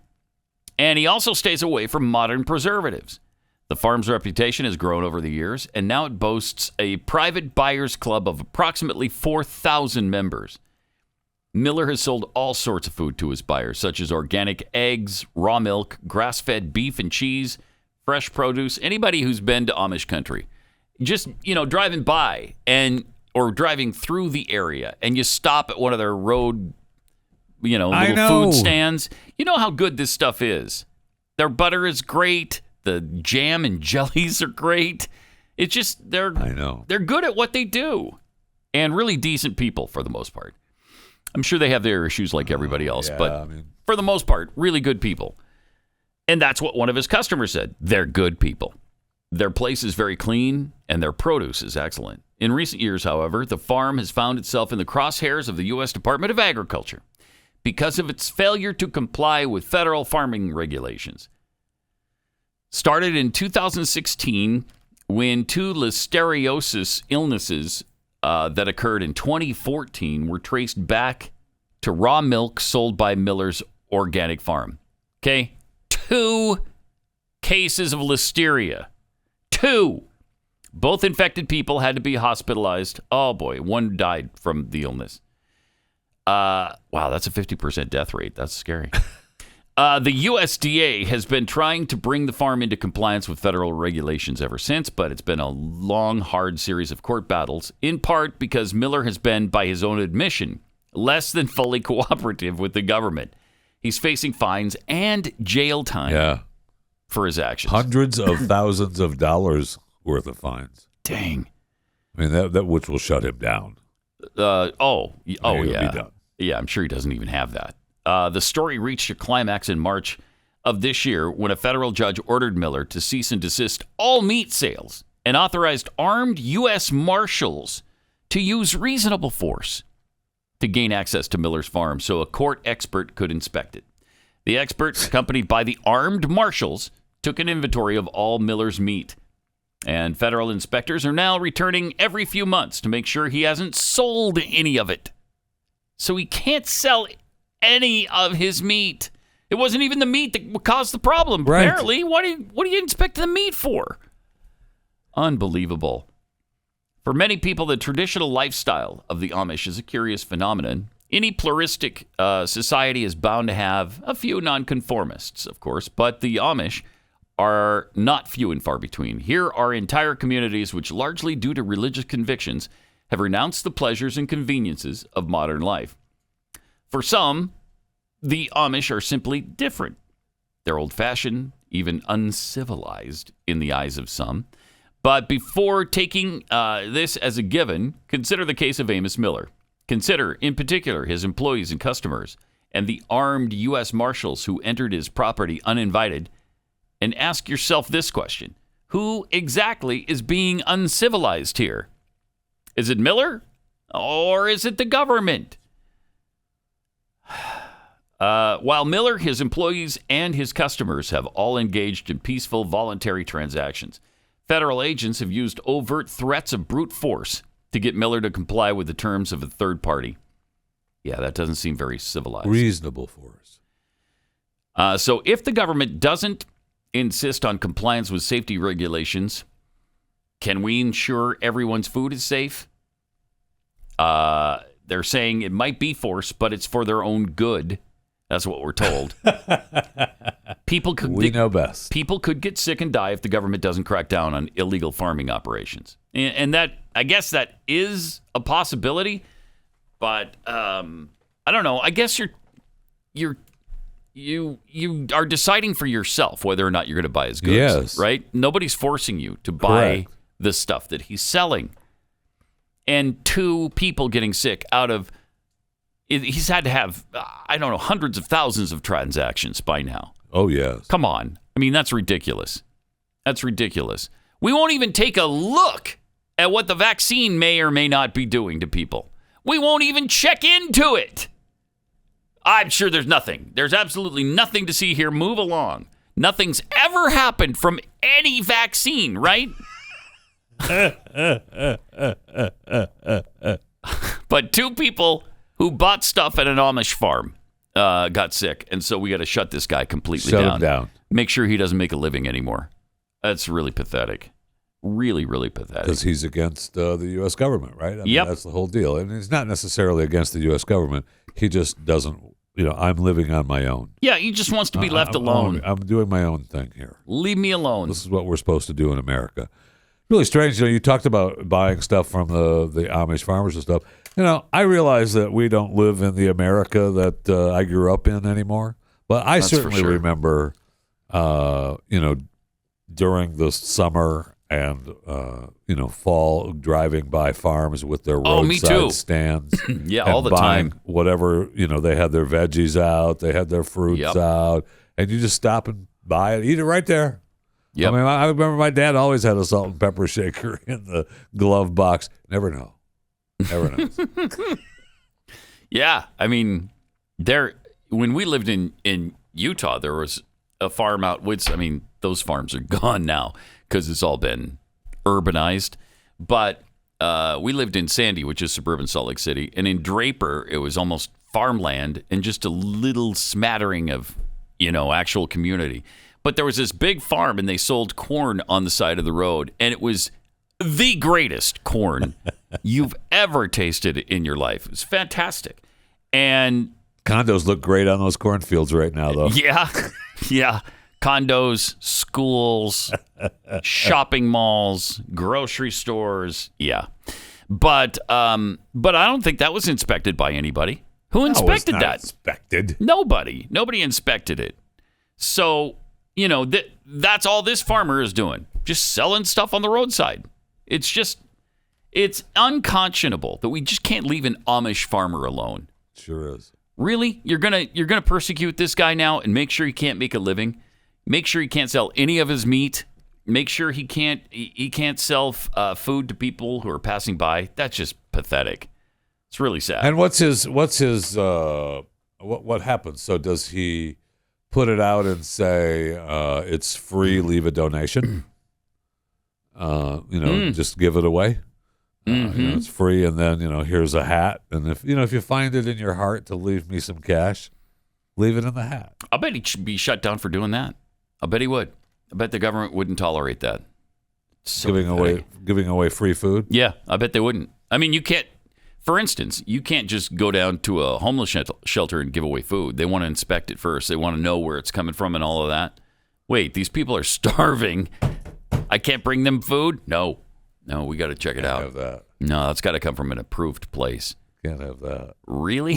and he also stays away from modern preservatives. The farm's reputation has grown over the years, and now it boasts a private buyers club of approximately 4,000 members. Miller has sold all sorts of food to his buyers, such as organic eggs, raw milk, grass-fed beef and cheese, fresh produce. Anybody who's been to Amish country, just, driving by or driving through the area, and you stop at one of their road, little food stands. You know how good this stuff is. Their butter is great. The jam and jellies are great. It's just they're good at what they do, and really decent people for the most part. I'm sure they have their issues like everybody else, but for the most part, really good people. And that's what one of his customers said. They're good people. Their place is very clean, and their produce is excellent. In recent years, however, the farm has found itself in the crosshairs of the U.S. Department of Agriculture because of its failure to comply with federal farming regulations. Started in 2016 when two listeriosis illnesses that occurred in 2014 were traced back to raw milk sold by Miller's Organic Farm. Okay? 2 cases of listeria. 2. Both infected people had to be hospitalized. Oh, boy. One died from the illness. Wow, that's a 50% death rate. That's scary. The USDA has been trying to bring the farm into compliance with federal regulations ever since, but it's been a long, hard series of court battles, in part because Miller has been, by his own admission, less than fully cooperative with the government. He's facing fines and jail time for his actions. Hundreds of thousands of dollars worth of fines. Dang. I mean, that which will shut him down. Yeah. Be done. Yeah, I'm sure he doesn't even have that. The story reached a climax in March of this year when a federal judge ordered Miller to cease and desist all meat sales and authorized armed U.S. Marshals to use reasonable force to gain access to Miller's farm so a court expert could inspect it. The expert, accompanied by the armed marshals, took an inventory of all Miller's meat. And federal inspectors are now returning every few months to make sure he hasn't sold any of it. So he can't sell any of his meat. It wasn't even the meat that caused the problem, right. Apparently. What do you inspect the meat for? Unbelievable. For many people, the traditional lifestyle of the Amish is a curious phenomenon. Any pluralistic society is bound to have a few nonconformists, of course, but the Amish are not few and far between. Here are entire communities which, largely due to religious convictions, have renounced the pleasures and conveniences of modern life. For some, the Amish are simply different. They're old-fashioned, even uncivilized in the eyes of some. But before taking this as a given, consider the case of Amos Miller. Consider, in particular, his employees and customers and the armed U.S. Marshals who entered his property uninvited, and ask yourself this question. Who exactly is being uncivilized here? Is it Miller or is it the government? While Miller, his employees, and his customers have all engaged in peaceful, voluntary transactions, federal agents have used overt threats of brute force to get Miller to comply with the terms of a third party. Yeah, that doesn't seem very civilized. Reasonable force. So if the government doesn't insist on compliance with safety regulations, can we ensure everyone's food is safe? They're saying it might be force, but it's for their own good. That's what we're told. We know best. People could get sick and die if the government doesn't crack down on illegal farming operations, and that, I guess, that is a possibility. But I don't know. I guess you are deciding for yourself whether or not you're going to buy his goods. Yes. Right? Nobody's forcing you to buy Correct. the stuff that he's selling. And 2 people getting sick out of, he's had to have, I don't know, hundreds of thousands of transactions by now. Oh, yes. Come on. I mean, that's ridiculous. That's ridiculous. We won't even take a look at what the vaccine may or may not be doing to people. We won't even check into it. I'm sure there's nothing. There's absolutely nothing to see here. Move along. Nothing's ever happened from any vaccine, right? But 2 people who bought stuff at an Amish farm got sick, and so we got to shut this guy completely Shut him down. Make sure he doesn't make a living anymore. That's really pathetic. Really, really pathetic. Because he's against the U.S. government, right? I mean, Yep. That's the whole deal. And he's not necessarily against the U.S. government. He just doesn't, I'm living on my own. Yeah, he just wants to be left alone. I'm doing my own thing here. Leave me alone. This is what we're supposed to do in America. Really strange. You talked about buying stuff from the Amish farmers and stuff. I realize that we don't live in the America that I grew up in anymore. But I That's for certainly sure. remember, during the summer and, fall, driving by farms with their Oh, me roadside too. stands. Yeah, and all the buying time. whatever, they had their veggies out, they had their fruits Yep. out, and you just stop and buy it, eat it right there. Yep. I mean, I remember my dad always had a salt and pepper shaker in the glove box. Never know. Never knows. Yeah, I mean, when we lived in Utah, there was a farm out woods. I mean, those farms are gone now because it's all been urbanized. But we lived in Sandy, which is suburban Salt Lake City, and in Draper, it was almost farmland and just a little smattering of, actual community. But there was this big farm, and they sold corn on the side of the road, and it was the greatest corn you've ever tasted in your life. It was fantastic. And Condos look great on those cornfields right now, though. yeah, condos, schools, shopping malls, grocery stores. Yeah, but I don't think that was inspected by anybody. Who inspected No, it's not that? Inspected. Nobody inspected it. So that's all this farmer is doing, just selling stuff on the roadside. It's unconscionable that we just can't leave an Amish farmer alone. Sure is. Really? You're gonna persecute this guy now and make sure he can't make a living? Make sure he can't sell any of his meat? Make sure he can't sell food to people who are passing by? That's just pathetic. It's really sad. And what's his what happens? So does he put it out and say it's free, leave a donation? Just give it away. It's free, and then here's a hat, and if you find it in your heart to leave me some cash, leave it in the hat. I bet he should be shut down for doing that. I bet he would. I bet the government wouldn't tolerate that. So Giving away free food. Yeah, I bet they wouldn't. I mean, you can't. For instance, you can't just go down to a homeless shelter and give away food. They want to inspect it first. They want to know where it's coming from and all of that. Wait, these people are starving. I can't bring them food? No, we got to check it out. Have that. No, that's got to come from an approved place. Can't have that. Really?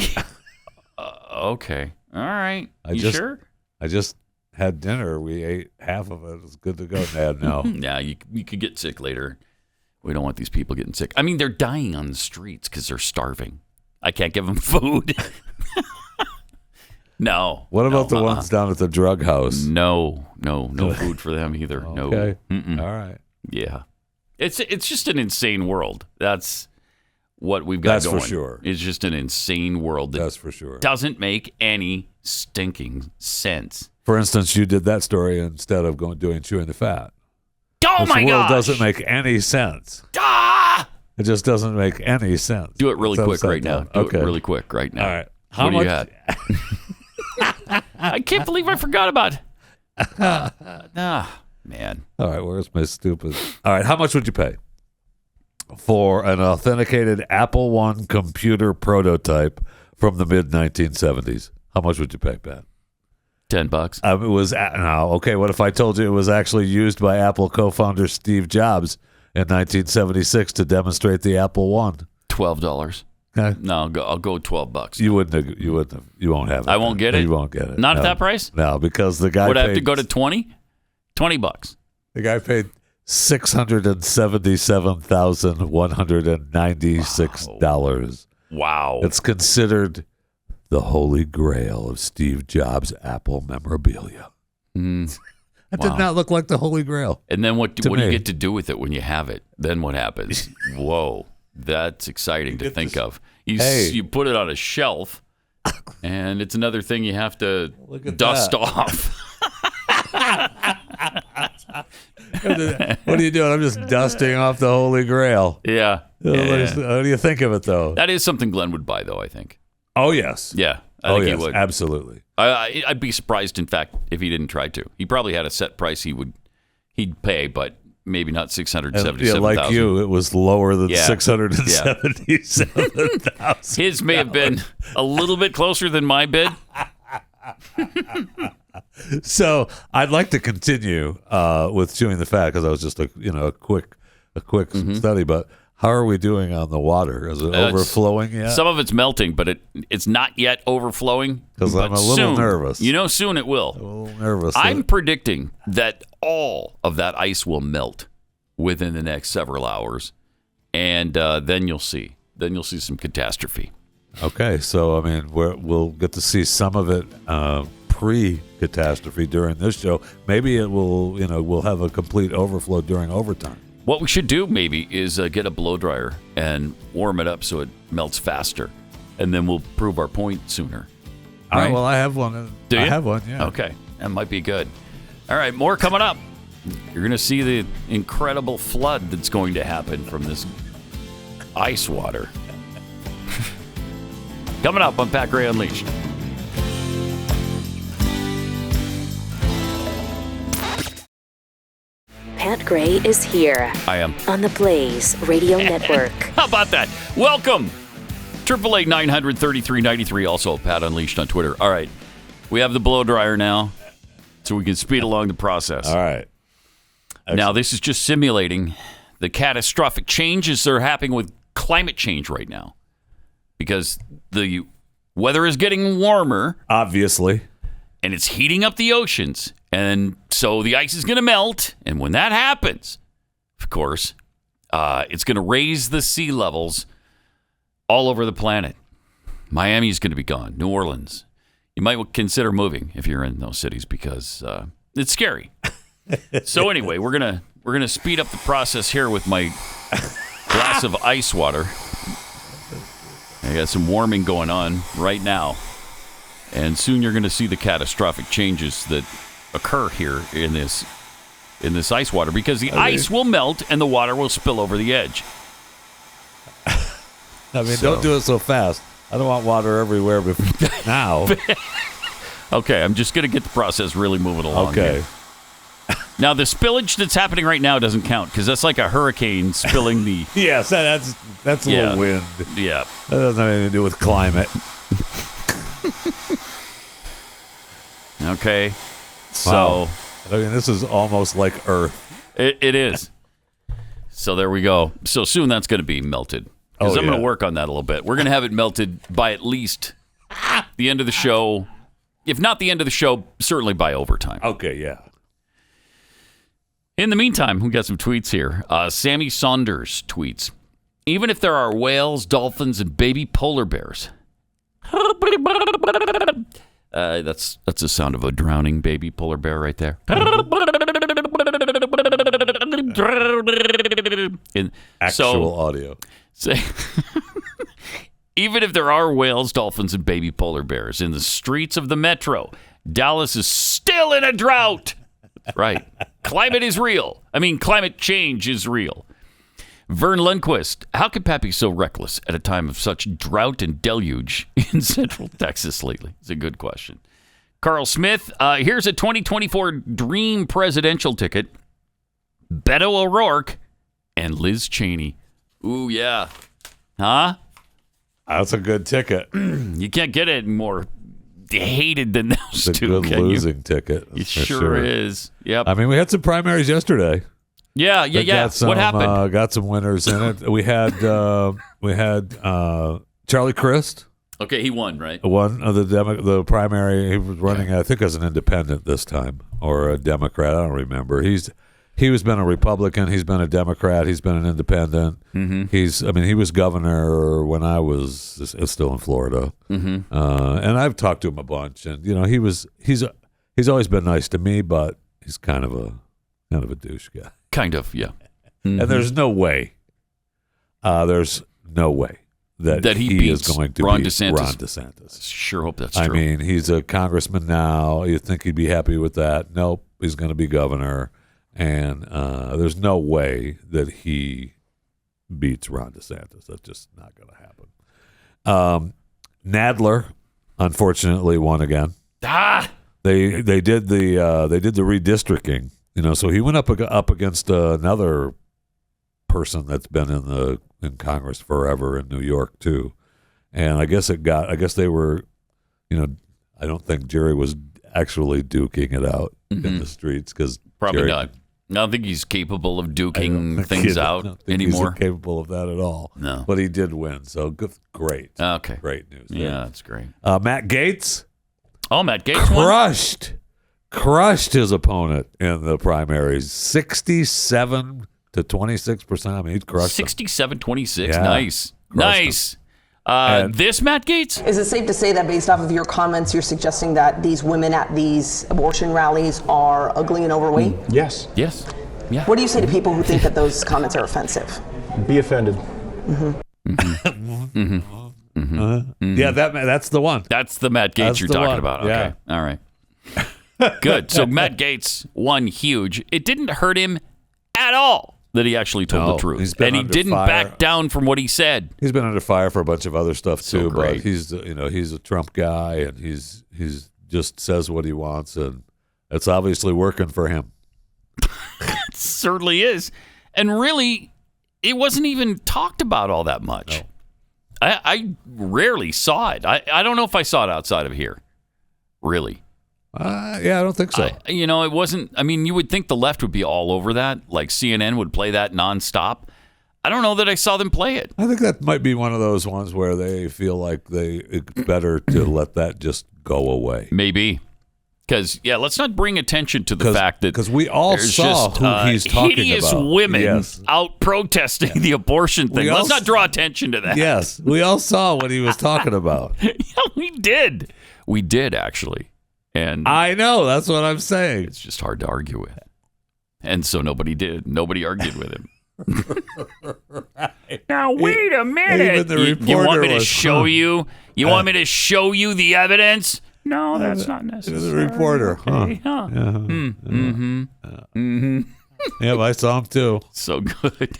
Okay. All right. Sure? I just had dinner. We ate half of it. It's good to go, Dad. No. Yeah, you could get sick later. We don't want these people getting sick. I mean, they're dying on the streets because they're starving. I can't give them food. No. What about the ones down at the drug house? No food for them either. Okay. No. All right. Yeah. It's just an insane world. That's what we've got going. That's for sure. It's just an insane world That's for sure. doesn't make any stinking sense. For instance, you did that story instead of chewing the fat. Oh my world gosh! doesn't make any sense. Ah! It just doesn't make any sense. Do it really It's quick upside right now. down. Do Okay. it really quick right now. All right. What do you got? I can't believe I forgot about. Man. All right. Where's my stupid? All right. How much would you pay for an authenticated Apple I computer prototype from the mid-1970s. How much would you pay, Pat? $10. It was okay. What if I told you it was actually used by Apple co-founder Steve Jobs in 1976 to demonstrate the Apple I? $12. Okay. No, I'll go $12. You wouldn't. You won't have it. I won't get it. You won't get it. Not no. at that price. No, because the guy would I have paid, to go to $20? $20. The guy paid $677,196. Wow. It's considered the holy grail of Steve Jobs' Apple memorabilia. That did not look like the holy grail. And then what do you get to do with it when you have it? Then what happens? Whoa, that's exciting to think of. You put it on a shelf, and it's another thing you have to dust off. What are you doing? I'm just dusting off the holy grail. Yeah. What do you think of it, though? That is something Glenn would buy, though, I think. Oh, yes. Yeah. I think he would. Absolutely. I'd be surprised, in fact, if he didn't try to. He probably had a set price he'd pay, but maybe not $677,000. Yeah, like you, it was lower than $677,000. His may have been a little bit closer than my bid. So I'd like to continue with chewing the fat because I was just a quick study. But how are we doing on the water? Is it overflowing yet? Some of it's melting, but it's not yet overflowing. Because I'm a little nervous. Soon it will. A little nervous. I'm predicting that all of that ice will melt within the next several hours, and then you'll see. Then you'll see some catastrophe. Okay, so I mean, we'll get to see some of it pre-catastrophe during this show. Maybe it will, we'll have a complete overflow during overtime. What we should do maybe is get a blow dryer and warm it up so it melts faster, and then we'll prove our point sooner. All right. Well, I have one. Do you? I have one. Yeah. Okay, that might be good. All right, more coming up. You're going to see the incredible flood that's going to happen from this ice water. Coming up on Pat Gray Unleashed. Pat Gray is here. I am. On the Blaze Radio Network. How about that? Welcome. 888-900-3393. Also, Pat Unleashed on Twitter. All right. We have the blow dryer now, so we can speed along the process. All right. Excellent. Now, this is just simulating the catastrophic changes that are happening with climate change right now. Because the weather is getting warmer. Obviously. And it's heating up the oceans. And so the ice is going to melt. And when that happens, of course, it's going to raise the sea levels all over the planet. Miami is going to be gone. New Orleans. You might consider moving if you're in those cities because it's scary. So anyway, we're gonna speed up the process here with my glass of ice water. I got some warming going on right now. And soon you're going to see the catastrophic changes that occur here in this ice water because the ice will melt and the water will spill over the edge. I mean, don't do it so fast. I don't want water everywhere now. Okay, I'm just going to get the process really moving along. Okay. Here. Now, the spillage that's happening right now doesn't count because that's like a hurricane spilling the... Yes, that's a little wind. Yeah. That doesn't have anything to do with climate. Okay. So... Wow. I mean, this is almost like Earth. It is. So there we go. So soon that's going to be melted. Because I'm going to work on that a little bit. We're going to have it melted by at least the end of the show. If not the end of the show, certainly by overtime. Okay, yeah. In the meantime, we got some tweets here. Sammy Saunders tweets, even if there are whales, dolphins, and baby polar bears. That's the sound of a drowning baby polar bear right there. Actual audio. Even if there are whales, dolphins, and baby polar bears in the streets of the metro, Dallas is still in a drought. Right. Climate is real. I mean, climate change is real. Vern Lundquist, how could Pat be so reckless at a time of such drought and deluge in Central Texas lately? It's a good question. Carl Smith, here's a 2024 dream presidential ticket. Beto O'Rourke and Liz Cheney Ooh, yeah. Huh? That's a good ticket. You can't get it more hated than those It's a two. good losing ticket. It for sure is. Yep. I mean, we had some primaries yesterday. Yeah. What happened? Got some winners in it. We had Charlie Crist. Okay, he won, right? Won the primary. He was running, I think, as an independent this time, or a Democrat. I don't remember. He was been a Republican. He's been a Democrat. He's been an independent. Mm-hmm. He was governor when I was still in Florida. Mm-hmm. And I've talked to him a bunch. And he's always been nice to me, but he's kind of a douche guy. Kind of, yeah. Mm-hmm. And there's no way. That he is going to Ron beat DeSantis. Ron DeSantis. Sure hope that's true. I mean, he's a congressman now. You'd think he'd be happy with that. Nope, he's going to be governor. And there's no way that he beats Ron DeSantis. That's just not going to happen. Nadler, unfortunately, won again. They did the redistricting. So he went up against another person that's been in Congress forever in New York too, and I guess they were, I don't think Jerry was actually duking it out in the streets because probably not. I don't think he's capable of duking things out anymore. He's capable of that at all. No, but he did win, so good, great. Okay, great news. Yeah, that's great. Matt Gaetz. Oh, Matt Gaetz crushed his opponent in the primaries, 67 to 26%. I mean, he crushed 67-26. Yeah. Nice. This Matt Gaetz? Is it safe to say that based off of your comments, you're suggesting that these women at these abortion rallies are ugly and overweight? Yes. Yeah. What do you say to people who think that those comments are offensive? Be offended. Yeah, that's the one. That's the Matt Gaetz you're talking about. Okay. Yeah. All right. Good. So Matt Gaetz won huge. It didn't hurt him at all that he actually told the truth. And he didn't back down from what he said. He's been under fire for a bunch of other stuff too, great. but he's a Trump guy and he's just says what he wants, and it's obviously working for him. It certainly is. And really, it wasn't even talked about all that much. No. I rarely saw it. I don't know if I saw it outside of here. Really. Yeah, I don't think so. It wasn't. I mean, you would think the left would be all over that. Like CNN would play that nonstop. I don't know that I saw them play it. I think that might be one of those ones where they feel like it's better to let that just go away. Maybe. Because, let's not bring attention to the fact that because we all saw just, who he's talking hideous about. women out protesting the abortion thing. Let's not draw attention to that. Yes, we all saw what he was talking about. Yeah, we did. We did, actually. And I know, that's what I'm saying. It's just hard to argue with. And so nobody did. Nobody argued with him. Now, wait a minute. Even the reporter you want me to show you? You want me to show you the evidence? No, that's not necessary. The reporter. Okay, Yeah, I saw him too. So good.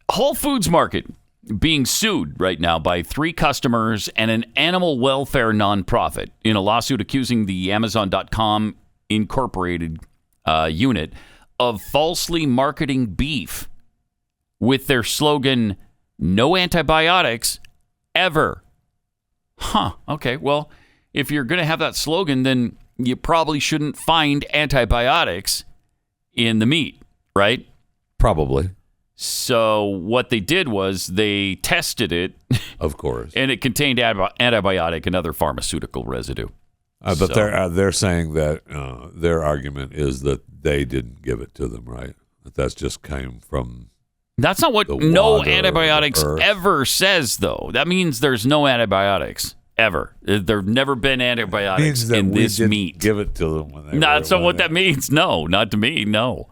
Whole Foods Market being sued right now by 3 customers and an animal welfare nonprofit in a lawsuit accusing the Amazon.com Incorporated unit of falsely marketing beef with their slogan, "No antibiotics ever." Okay. Well, if you're going to have that slogan, then you probably shouldn't find antibiotics in the meat, right? Probably. So what they did was they tested it. Of course. And it contained antibiotic and other pharmaceutical residue. But they're saying that their argument is that they didn't give it to them, right? That's just came from. That's not what no antibiotics ever says, though. That means there's no antibiotics ever. There've never been antibiotics in this meat. Give it to them when they. That's not what that means. No, not to me. No.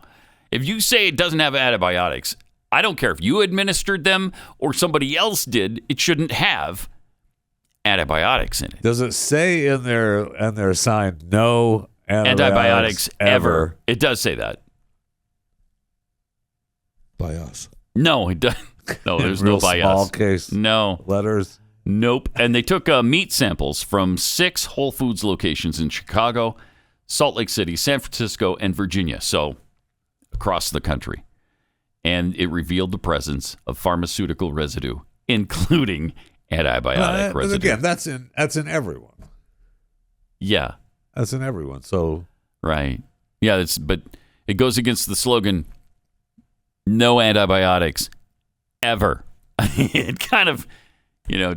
If you say it doesn't have antibiotics, I don't care if you administered them or somebody else did. It shouldn't have antibiotics in it. Does it say in their sign no antibiotics ever? It does say that. By us. No, it doesn't. No, there's no by small us. Case no letters. Nope. And they took meat samples from 6 Whole Foods locations in Chicago, Salt Lake City, San Francisco, and Virginia. So across the country. and it revealed the presence of pharmaceutical residue, including antibiotic But residue. again, that's in everyone. Yeah. That's in everyone. So right. Yeah, but it goes against the slogan, no antibiotics ever. It kind of,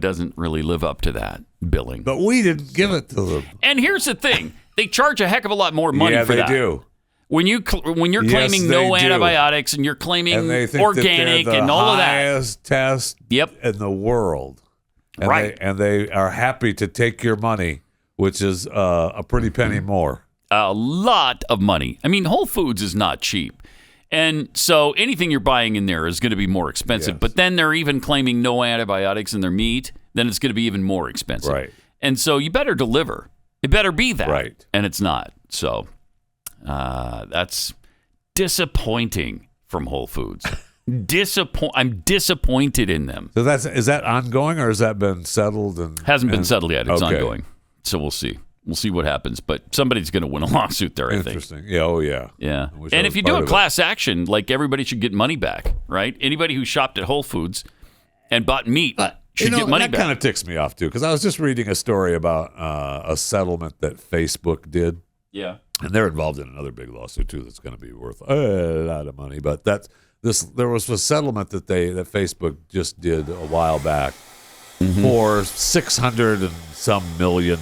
doesn't really live up to that billing. But we didn't give it to them. And here's the thing. They charge a heck of a lot more money for that. Yeah, they do. When you're claiming no antibiotics and you're claiming And they think organic that they're and all of that. the highest test in the world. And right. They are happy to take your money, which is a pretty penny more. A lot of money. I mean, Whole Foods is not cheap. And so anything you're buying in there is going to be more expensive. Yes. But then they're even claiming no antibiotics in their meat. Then it's going to be even more expensive. Right. And so you better deliver. It better be that. Right. And it's not. So that's disappointing from Whole Foods. I'm disappointed in them. So is that ongoing or has that been settled? Hasn't been settled yet. It's okay. ongoing. So we'll see. We'll see what happens. But somebody's going to win a lawsuit there, I think. Interesting. Yeah. Oh, yeah. Yeah. I wish I And was if you do part a of class action, like everybody should get money back, right? Anybody who shopped at Whole Foods and bought meat should get money that back. kind of ticks me off, too, because I was just reading a story about a settlement that Facebook did. Yeah. And they're involved in another big lawsuit, too, that's going to be worth a lot of money. But there was a settlement that Facebook just did a while back for $600 and some million.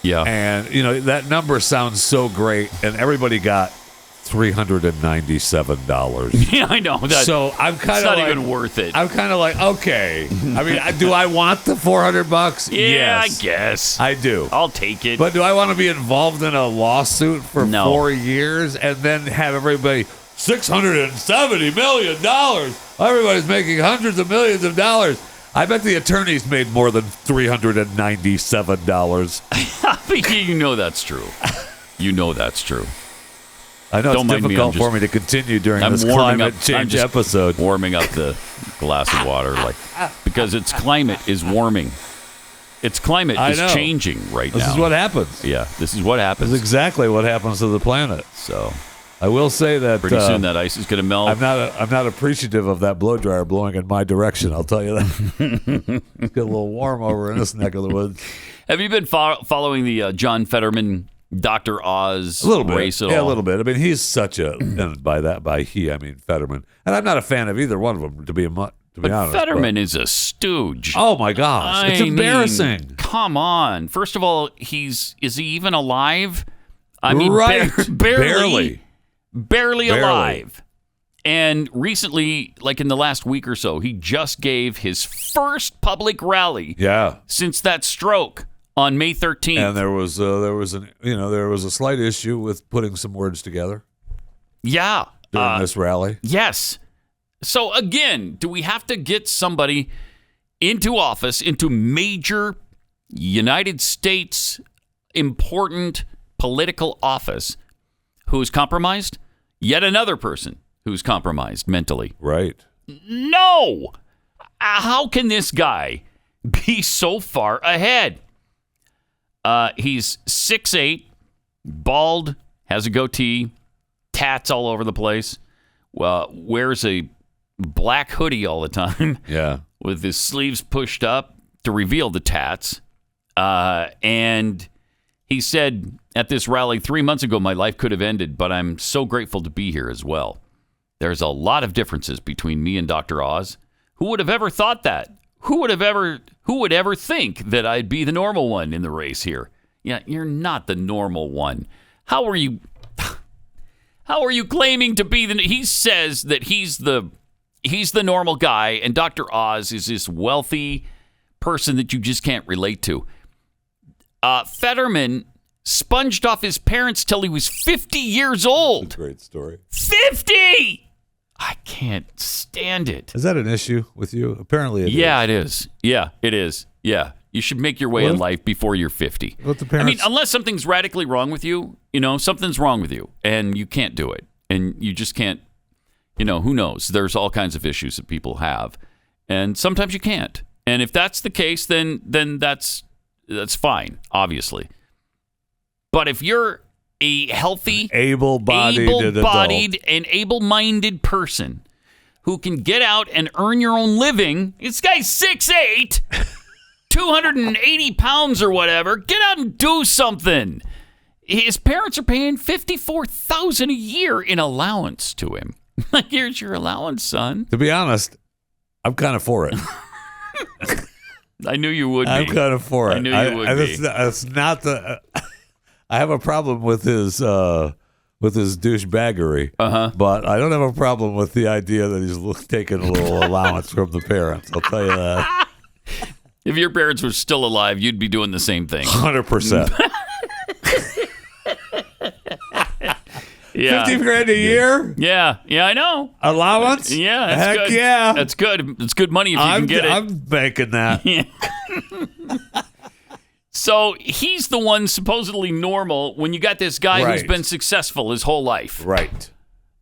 Yeah. And, that number sounds so great, and everybody got $397. Yeah, I know. So I'm kind It's of not even worth it. I'm kind of like, okay. I mean, do I want the $400? Yeah, Yes, I guess. I do. I'll take it. But do I want to be involved in a lawsuit for No. 4 years and then have everybody $670 million? Everybody's making hundreds of millions of dollars. I bet the attorneys made more than $397. You know that's true. You know that's true. I know Don't it's mind me, difficult I'm for me to continue during I'm this warming climate up. change I'm just episode. warming up the glass of water, because its climate is warming. Its climate I is know. changing right now. This is what happens. Yeah, this is what happens. This is exactly what happens to the planet. So I will say that pretty soon that ice is going to melt. I'm not appreciative of that blow dryer blowing in my direction. I'll tell you that. It's getting a little warm over in this neck of the woods. Have you been following the John Fetterman, Dr. Oz A little bit. race at all? Yeah, a little bit. I mean, he's such a, and by he, I mean Fetterman. And I'm not a fan of either one of them, to be honest. Fetterman is a stooge. Oh my gosh, it's embarrassing. Mean, come on. First of all, is he even alive? I mean, right. barely Barely. alive. And recently, like in the last week or so, he just gave his first public rally Yeah. since that stroke on May 13th. And there was a slight issue with putting some words together Yeah. during this rally. Yes. So again, do we have to get somebody into office, into major United States important political office who's compromised? Yet another person who's compromised mentally. Right. No. How can this guy be so far ahead? He's 6'8", bald, has a goatee, tats all over the place. Well, wears a black hoodie all the time. Yeah. With his sleeves pushed up to reveal the tats. And he said at this rally 3 months ago, my life could have ended, but I'm so grateful to be here as well. There's a lot of differences between me and Dr. Oz. Who would have ever thought that? Who would ever think that I'd be the normal one in the race here? Yeah, you're not the normal one. How are you claiming to be he says that he's the normal guy, and Dr. Oz is this wealthy person that you just can't relate to. Fetterman sponged off his parents till he was 50 years old. That's a great story. 50! I can't stand it. Is that an issue with you? Apparently it is. Yeah, it is. Yeah, it is. Yeah. You should make your way in life before you're 50. What the parents- I mean, unless something's radically wrong with you, something's wrong with you, and you can't do it. And you just can't, who knows? There's all kinds of issues that people have. And sometimes you can't. And if that's the case, then that's fine, obviously. But if you're a healthy, able-bodied and able-minded person who can get out and earn your own living. This guy's 6'8", 280 pounds or whatever. Get out and do something. His parents are paying $54,000 a year in allowance to him. Like, here's your allowance, son. To be honest, I'm kind of for it. I knew you would be. I'm kind of for it. I knew you would be. It's not the. I have a problem with his douchebaggery, but I don't have a problem with the idea that he's taking a little allowance from the parents. I'll tell you that. If your parents were still alive, you'd be doing the same thing. 100%. Yeah. $50,000 a year? Yeah, I know. Allowance? Yeah, that's Heck good. yeah. That's good. It's good money if you can get it. I'm banking that. Yeah. So he's the one supposedly normal when you got this guy who's been successful his whole life. Right.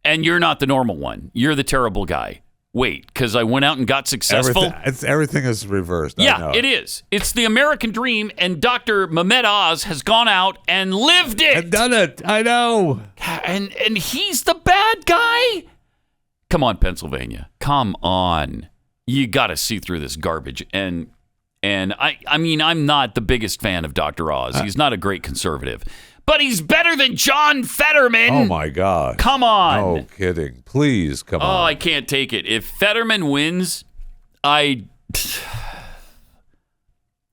And you're not the normal one. You're the terrible guy. Wait, because I went out and got successful? Everything is reversed. Yeah, it is. It's the American dream, and Dr. Mehmet Oz has gone out and lived it. I've done it. I know. And he's the bad guy? Come on, Pennsylvania. Come on. You got to see through this garbage. And I mean, I'm not the biggest fan of Dr. Oz. He's not a great conservative. But he's better than John Fetterman. Oh, my God. Come on. No kidding. Please, come on. Oh, I can't take it. If Fetterman wins, I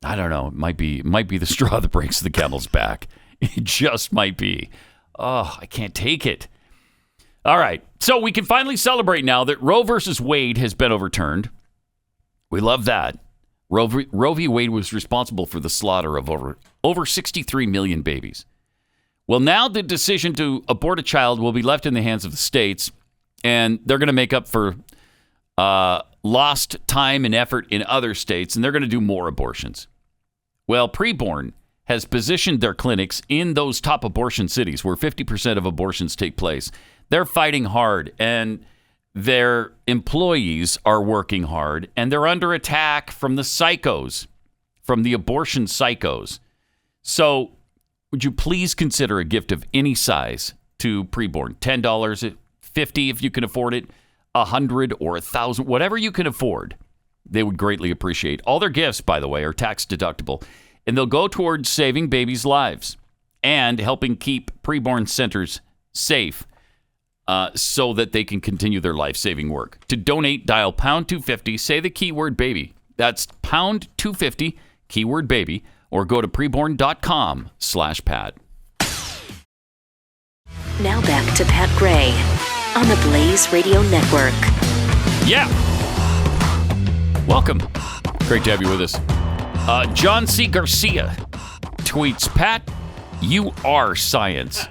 don't know. It might be the straw that breaks the camel's back. It just might be. Oh, I can't take it. All right. So we can finally celebrate now that Roe versus Wade has been overturned. We love that. Roe v. Wade was responsible for the slaughter of over 63 million babies. Well, now the decision to abort a child will be left in the hands of the states, and they're going to make up for lost time and effort in other states, and they're going to do more abortions. Well, Preborn has positioned their clinics in those top abortion cities where 50% of abortions take place. They're fighting hard, and their employees are working hard, and they're under attack from the psychos, from the abortion psychos. So would you please consider a gift of any size to Preborn? $10, $50 if you can afford it, $100 or $1,000, whatever you can afford. They would greatly appreciate. All their gifts, by the way, are tax deductible, and they'll go towards saving babies' lives and helping keep preborn centers safe so that they can continue their life-saving work. To donate, dial pound 250, say the keyword baby. That's pound 250, keyword baby, or go to preborn.com/Pat. Now back to Pat Gray on the Blaze Radio Network. Yeah. Welcome. Great to have you with us. John C. Garcia tweets, Pat, you are science.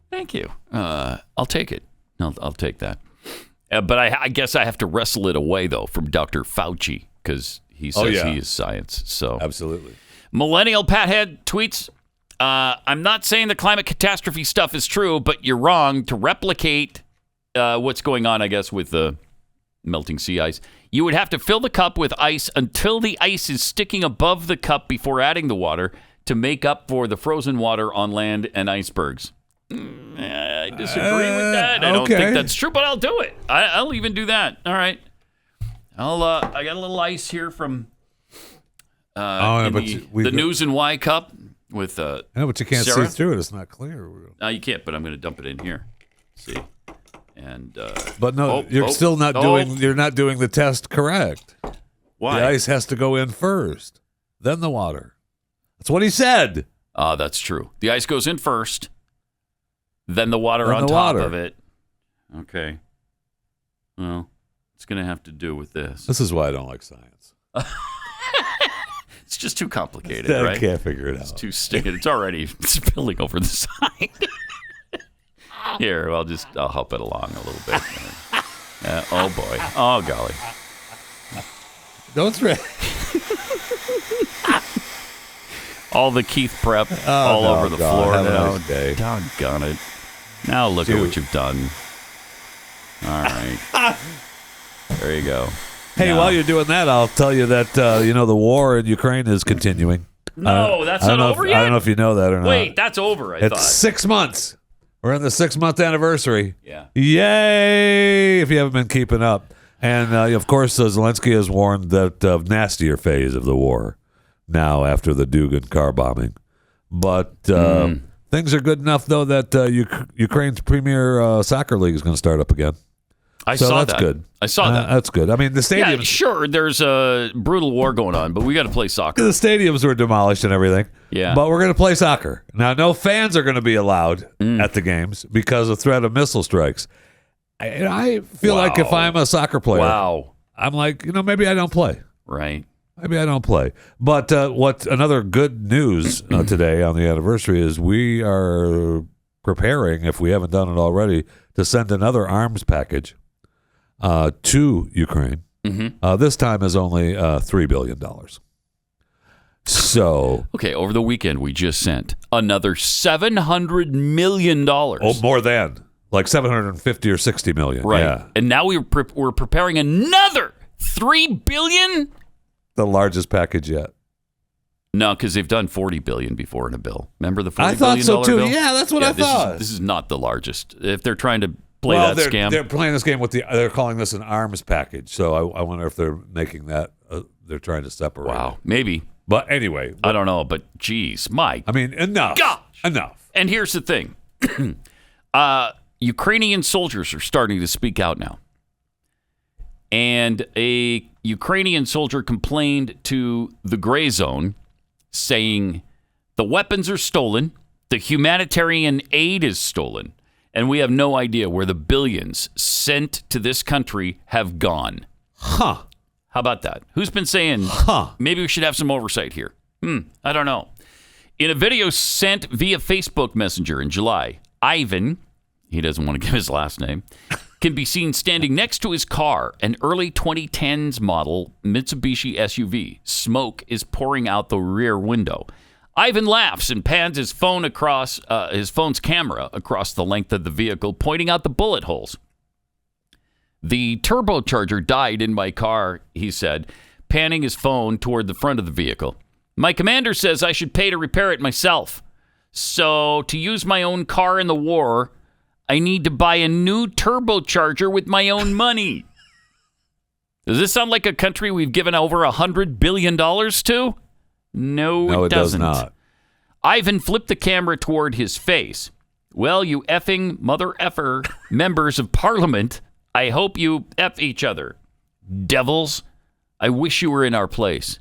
Thank you. I'll take it. I'll take that. But I guess I have to wrestle it away, though, from Dr. Fauci, because he says he is science. So absolutely. Millennial Pathead tweets, I'm not saying the climate catastrophe stuff is true, but you're wrong. To replicate what's going on, I guess, with the melting sea ice, you would have to fill the cup with ice until the ice is sticking above the cup before adding the water to make up for the frozen water on land and icebergs. I disagree with that. I don't think that's true, but I'll do it. I'll even do that. All right. I got a little ice here from the News and Why cup with but you can't Sarah. see through it. It's not clear. No, you can't, but I'm going to dump it in here. See? And but no, you're still not doing. You're not doing the test correct. Why? The ice has to go in first, then the water. That's what he said. That's true. The ice goes in first, then the water on top of it. Okay. Well, it's going to have to do with this. This is why I don't like science. It's just too complicated, right? I can't figure it out. It's too sticky. It's already spilling over the side. Here, I'll help it along a little bit. Oh boy. Oh golly. Don't threat. All the Keith prep over the floor now. Nice Doggone it. Now look at what you've done. All right. There you go. Hey, while you're doing that, I'll tell you that the war in Ukraine is continuing. No, that's not over yet? I don't know if you know that or not. Wait, that's over, I thought. It's 6 months. We're in the 6-month anniversary. Yeah. Yay! If you haven't been keeping up. And, of course, Zelensky has warned that nastier phase of the war now after the Dugan car bombing. But things are good enough, though, that Ukraine's premier soccer league is going to start up again. I saw that's that. good. I saw that. That's good. I mean, the stadiums... Yeah, sure, there's a brutal war going on, but we got to play soccer. The stadiums were demolished and everything. Yeah. But we're going to play soccer. Now, no fans are going to be allowed at the games because of threat of missile strikes. I feel like if I'm a soccer player, I'm like, maybe I don't play. Right. Maybe I don't play. But what another good news today on the anniversary is we are preparing, if we haven't done it already, to send another arms package to Ukraine. This time is only $3 billion. So... Okay, over the weekend, we just sent another $700 million. Oh, more than. Like 750 or 60 million. Right. Yeah. And now we're preparing another $3 billion? The largest package yet. No, because they've done $40 billion before in a bill. Remember the $40 I thought billion so too. bill? Yeah, that's what I thought. This is not the largest. If they're trying to play that scam. They're playing this game with they're calling this an arms package. So I wonder if they're making that, they're trying to separate. Wow, maybe. But anyway. I don't know, but geez, Mike. I mean, enough. Gosh. Enough. And here's the thing. Ukrainian soldiers are starting to speak out now. And a Ukrainian soldier complained to the Gray Zone saying the weapons are stolen, the humanitarian aid is stolen, and we have no idea where the billions sent to this country have gone. Huh. How about that? Who's been saying, maybe we should have some oversight here? I don't know. In a video sent via Facebook Messenger in July, Ivan, he doesn't want to give his last name, can be seen standing next to his car, an early 2010s model Mitsubishi SUV. Smoke is pouring out the rear window. Ivan laughs and pans his phone across his phone's camera across the length of the vehicle, pointing out the bullet holes. The turbocharger died in my car, he said, panning his phone toward the front of the vehicle. My commander says I should pay to repair it myself. So to use my own car in the war, I need to buy a new turbocharger with my own money. Does this sound like a country we've given over $100 billion to? No, it doesn't. Does not. Ivan flipped the camera toward his face. Well, you effing mother effer members of parliament, I hope you F each other. Devils, I wish you were in our place.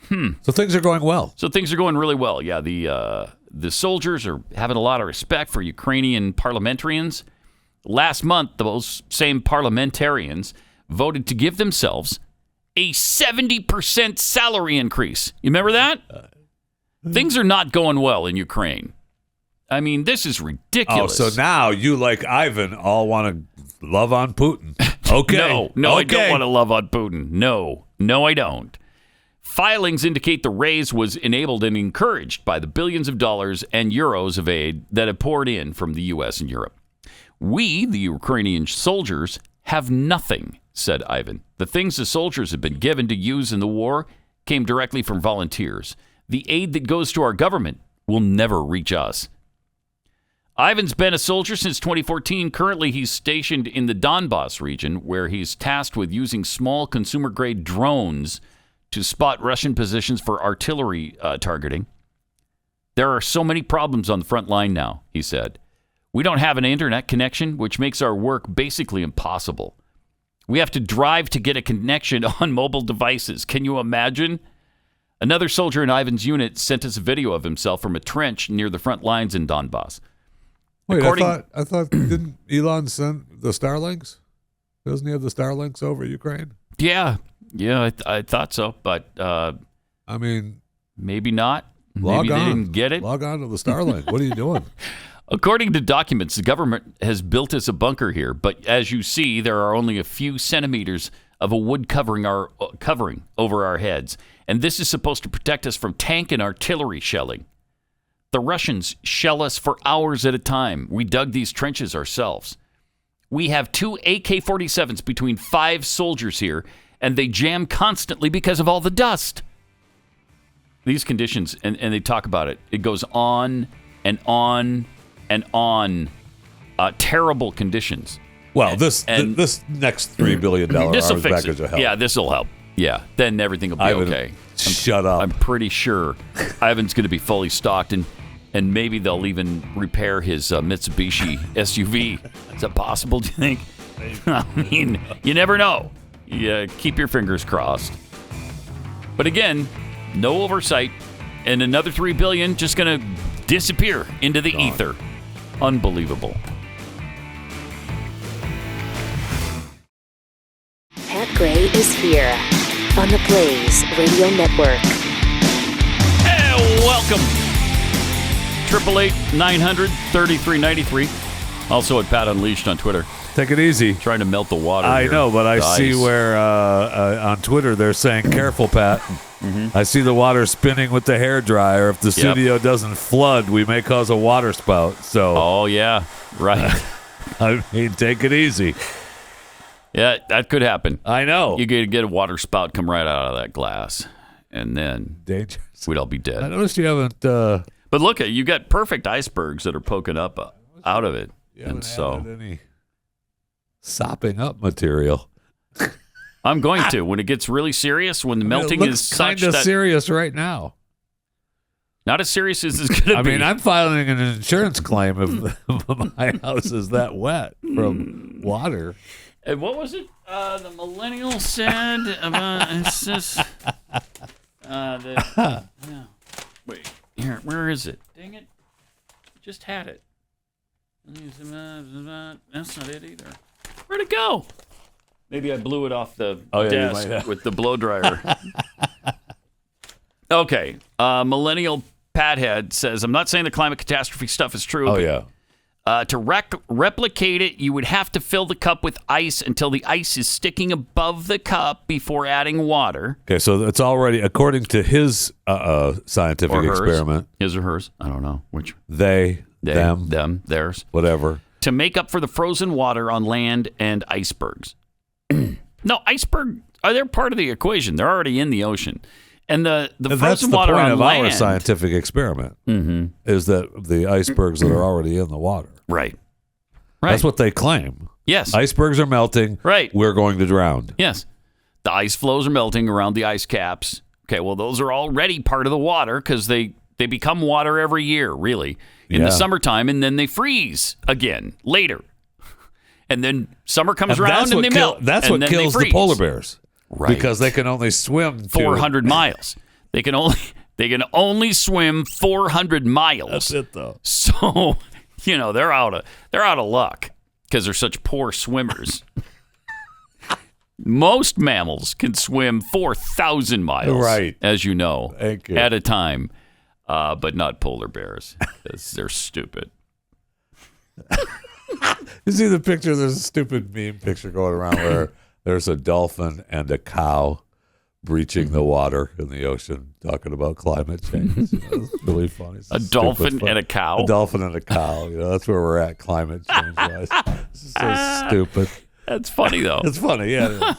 So things are going well. So things are going really well. Yeah, the soldiers are having a lot of respect for Ukrainian parliamentarians. Last month, those same parliamentarians voted to give themselves a 70% salary increase. You remember that? Things are not going well in Ukraine. I mean, this is ridiculous. Oh, so now you, like Ivan, all want to love on Putin. Okay. No, okay. I don't want to love on Putin. No, I don't. Filings indicate the raise was enabled and encouraged by the billions of dollars and euros of aid that have poured in from the U.S. and Europe. We, the Ukrainian soldiers, have nothing, said Ivan. The things the soldiers have been given to use in the war came directly from volunteers. The aid that goes to our government will never reach us. Ivan's been a soldier since 2014. Currently, he's stationed in the Donbass region, where he's tasked with using small consumer-grade drones to spot Russian positions for artillery targeting. There are so many problems on the front line now, he said. We don't have an internet connection, which makes our work basically impossible. We have to drive to get a connection on mobile devices. Can you imagine? Another soldier in Ivan's unit sent us a video of himself from a trench near the front lines in Donbass. Wait, I thought didn't Elon send the Starlinks? Doesn't he have the Starlinks over Ukraine? Yeah, I thought so, but I mean, maybe not. Maybe they didn't get it. Log on to the Starlink. What are you doing? According to documents, the government has built us a bunker here, but as you see, there are only a few centimeters of a wood covering over our heads, and this is supposed to protect us from tank and artillery shelling. The Russians shell us for hours at a time. We dug these trenches ourselves. We have 2 AK-47s between 5 soldiers here, and they jam constantly because of all the dust. These conditions, and they talk about it. It goes on and on and on. Terrible conditions. Well, this next $3 billion arms package will help. Yeah, this will help. Yeah, then everything will be okay. Shut up. I'm pretty sure Ivan's going to be fully stocked, and maybe they'll even repair his Mitsubishi SUV. Is that possible, do you think? I mean, you never know. You keep your fingers crossed. But again, no oversight, and another $3 billion just going to disappear into the ether. Unbelievable. Pat Gray is here on the Blaze Radio Network. Hey, welcome. 888-900-3393. Also at Pat Unleashed on Twitter. Take it easy. Trying to melt the water. I here. know, but I see ice. where on Twitter they're saying, careful, Pat. I see the water spinning with the hairdryer. If the studio doesn't flood, we may cause a water spout. So, oh, yeah. Right. I mean, take it easy. Yeah, that could happen. I know. You could get a water spout come right out of that glass, and then dangerous. We'd all be dead. I noticed you haven't. But look, you got perfect icebergs that are poking up out of it, and so any sopping up material. I'm going to when it gets really serious. When the melting is such kind of that serious right now. Not as serious as it's going to be. I mean, I'm filing an insurance claim if my house is that wet from water. And what was it? The millennial said about it's just wait here. Where is it? Dang it! Just had it. That's not it either. Where'd it go? Maybe I blew it off the desk with the blow dryer. Okay. Millennial Pathead says, I'm not saying the climate catastrophe stuff is true. Oh, yeah. To replicate it, you would have to fill the cup with ice until the ice is sticking above the cup before adding water. Okay, so it's already, according to his scientific experiment. His or hers. I don't know. Which? They, them, theirs. Whatever. To make up for the frozen water on land and icebergs. No, iceberg, they're part of the equation. They're already in the ocean. And the frozen water on land. That's the point of our scientific experiment, is that the icebergs that are already in the water. Right. That's what they claim. Yes. Icebergs are melting. Right. We're going to drown. Yes. The ice floes are melting around the ice caps. Okay, well, those are already part of the water because they become water every year, really, in the summertime, and then they freeze again later. And then summer comes around and they melt. That's what kills the polar bears. Right. Because they can only swim 400 miles. They can only swim 400 miles. That's it, though. So, they're out of luck because they're such poor swimmers. Most mammals can swim 4,000 miles, right? As you know, at a time, but not polar bears. They're stupid. You see the picture? There's a stupid meme picture going around where there's a dolphin and a cow breaching the water in the ocean, talking about climate change. It's really funny. A dolphin and a cow? A dolphin and a cow. That's where we're at climate change-wise. This is so stupid. That's funny, though. It's funny, yeah. It is.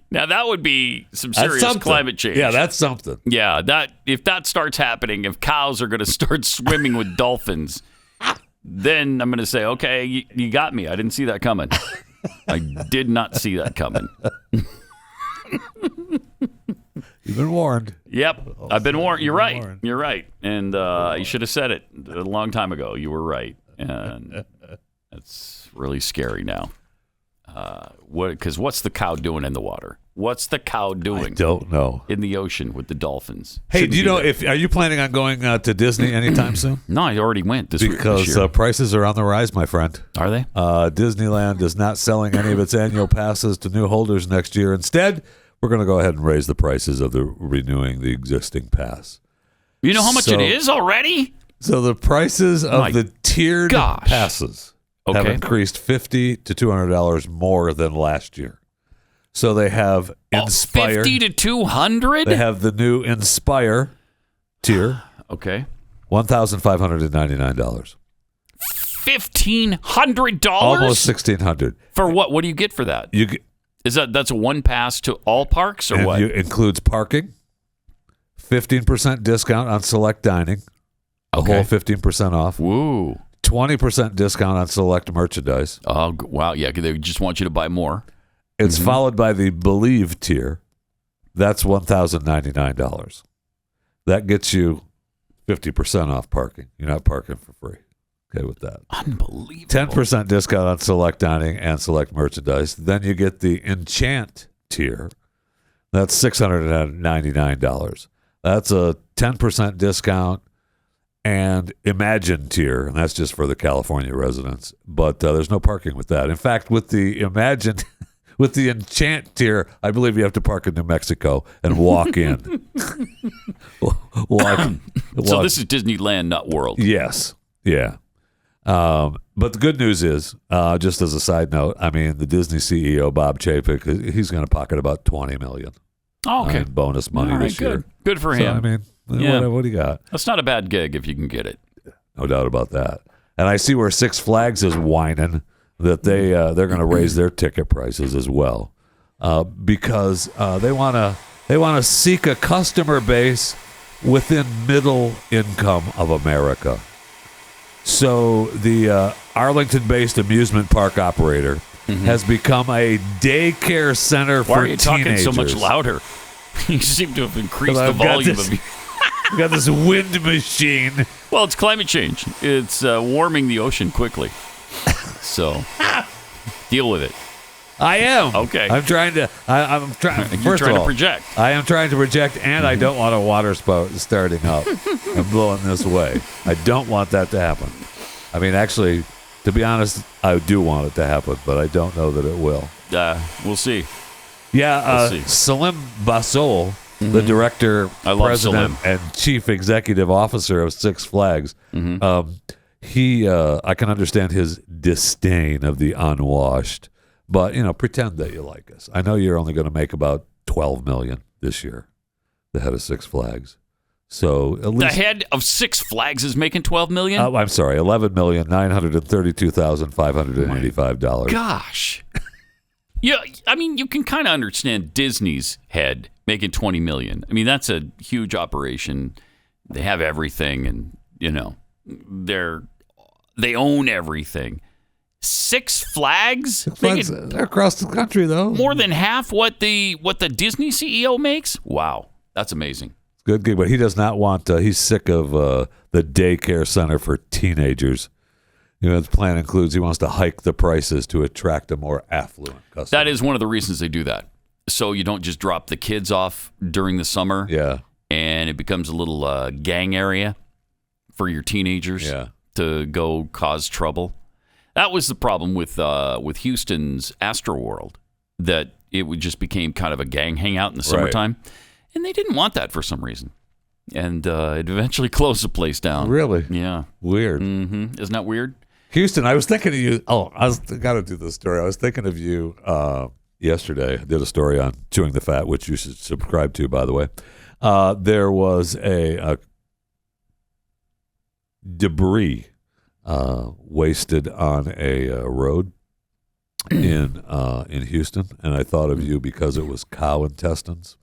Now, that would be some serious climate change. Yeah, that's something. Yeah, if that starts happening, if cows are going to start swimming with dolphins, then I'm going to say, okay, you got me. I didn't see that coming. I did not see that coming. You've been warned. Yep, I've been warned. You're right. You're right. And you should have said it a long time ago. You were right. And that's really scary now. Because what's the cow doing in the water? What's the cow doing? I don't know. In the ocean with the dolphins. Hey, do you know are you planning on going to Disney anytime soon? No, I already went this year. Because prices are on the rise, my friend. Are they? Disneyland is not selling any of its annual passes to new holders next year. Instead, we're going to go ahead and raise the prices of renewing the existing pass. You know how much it is already? So the prices of the tiered passes have increased $50 to $200 more than last year. So they have Inspire. $50 to $200? They have the new Inspire tier. Okay. $1,599. $1,500? Almost $1,600. For what? What do you get for that? You get That's a one pass to all parks or and what? It includes parking, 15% discount on select dining, a whole 15% off. Woo. 20% discount on select merchandise. Oh, wow. Yeah, they just want you to buy more. It's followed by the Believe tier. That's $1,099. That gets you 50% off parking. You're not parking for free. Okay with that. Unbelievable. 10% discount on select dining and select merchandise. Then you get the Enchant tier. That's $699. That's a 10% discount. And Imagine tier, and that's just for the California residents. But there's no parking with that. In fact, with the Imagine, with the Enchant tier, I believe you have to park in New Mexico and walk in. So this is Disneyland, not World. Yes. Yeah. But the good news is, just as a side note, I mean, the Disney CEO, Bob Chapek, he's going to pocket about $20 million in bonus money this year. Good for So, him. I mean, what do you got? That's not a bad gig if you can get it. No doubt about that. And I see where Six Flags is whining that they're going to raise their ticket prices as well, because they want to seek a customer base within middle income of America. So the Arlington-based amusement park operator has become a daycare center for Why are you teenagers. talking so much louder? You seem to have increased the volume of you. We got this wind machine. Well, it's climate change. It's warming the ocean quickly. So deal with it. I am. Okay. I'm trying to. I'm trying. You're First trying of all, to project. I am trying to project, and I don't want a water spout starting up and blowing this way. I don't want that to happen. I mean, actually, to be honest, I do want it to happen, but I don't know that it will. We'll see. Yeah, We'll see. Salim Basol, the director, president, and chief executive officer of Six Flags, I can understand his disdain of the unwashed, but pretend that you like us. I know you're only going to make about $12 million this year, the head of Six Flags. So at least The head of Six Flags is making $12 million? I'm sorry, $11,932,585. Gosh. Yeah, I mean, you can kind of understand Disney's head making $20 million. I mean, that's a huge operation. They have everything, and they own everything. Six Flags? They're across the country, though. More than half what the Disney CEO makes? Wow, that's amazing. Good gig, but he does not want. He's sick of the daycare center for teenagers. His plan includes he wants to hike the prices to attract a more affluent customer. That is one of the reasons they do that. So you don't just drop the kids off during the summer. Yeah. And it becomes a little gang area for your teenagers to go cause trouble. That was the problem with Houston's Astroworld, that it just became kind of a gang hangout in the summertime. Right. And they didn't want that for some reason. And it eventually closed the place down. Really? Yeah. Weird. Mm-hmm. Isn't that weird? Houston, I was thinking of you. Oh, I got to do this story. I was thinking of you yesterday. I did a story on chewing the fat, which you should subscribe to, by the way. There was a debris wasted on a road in Houston, and I thought of you because it was cow intestines.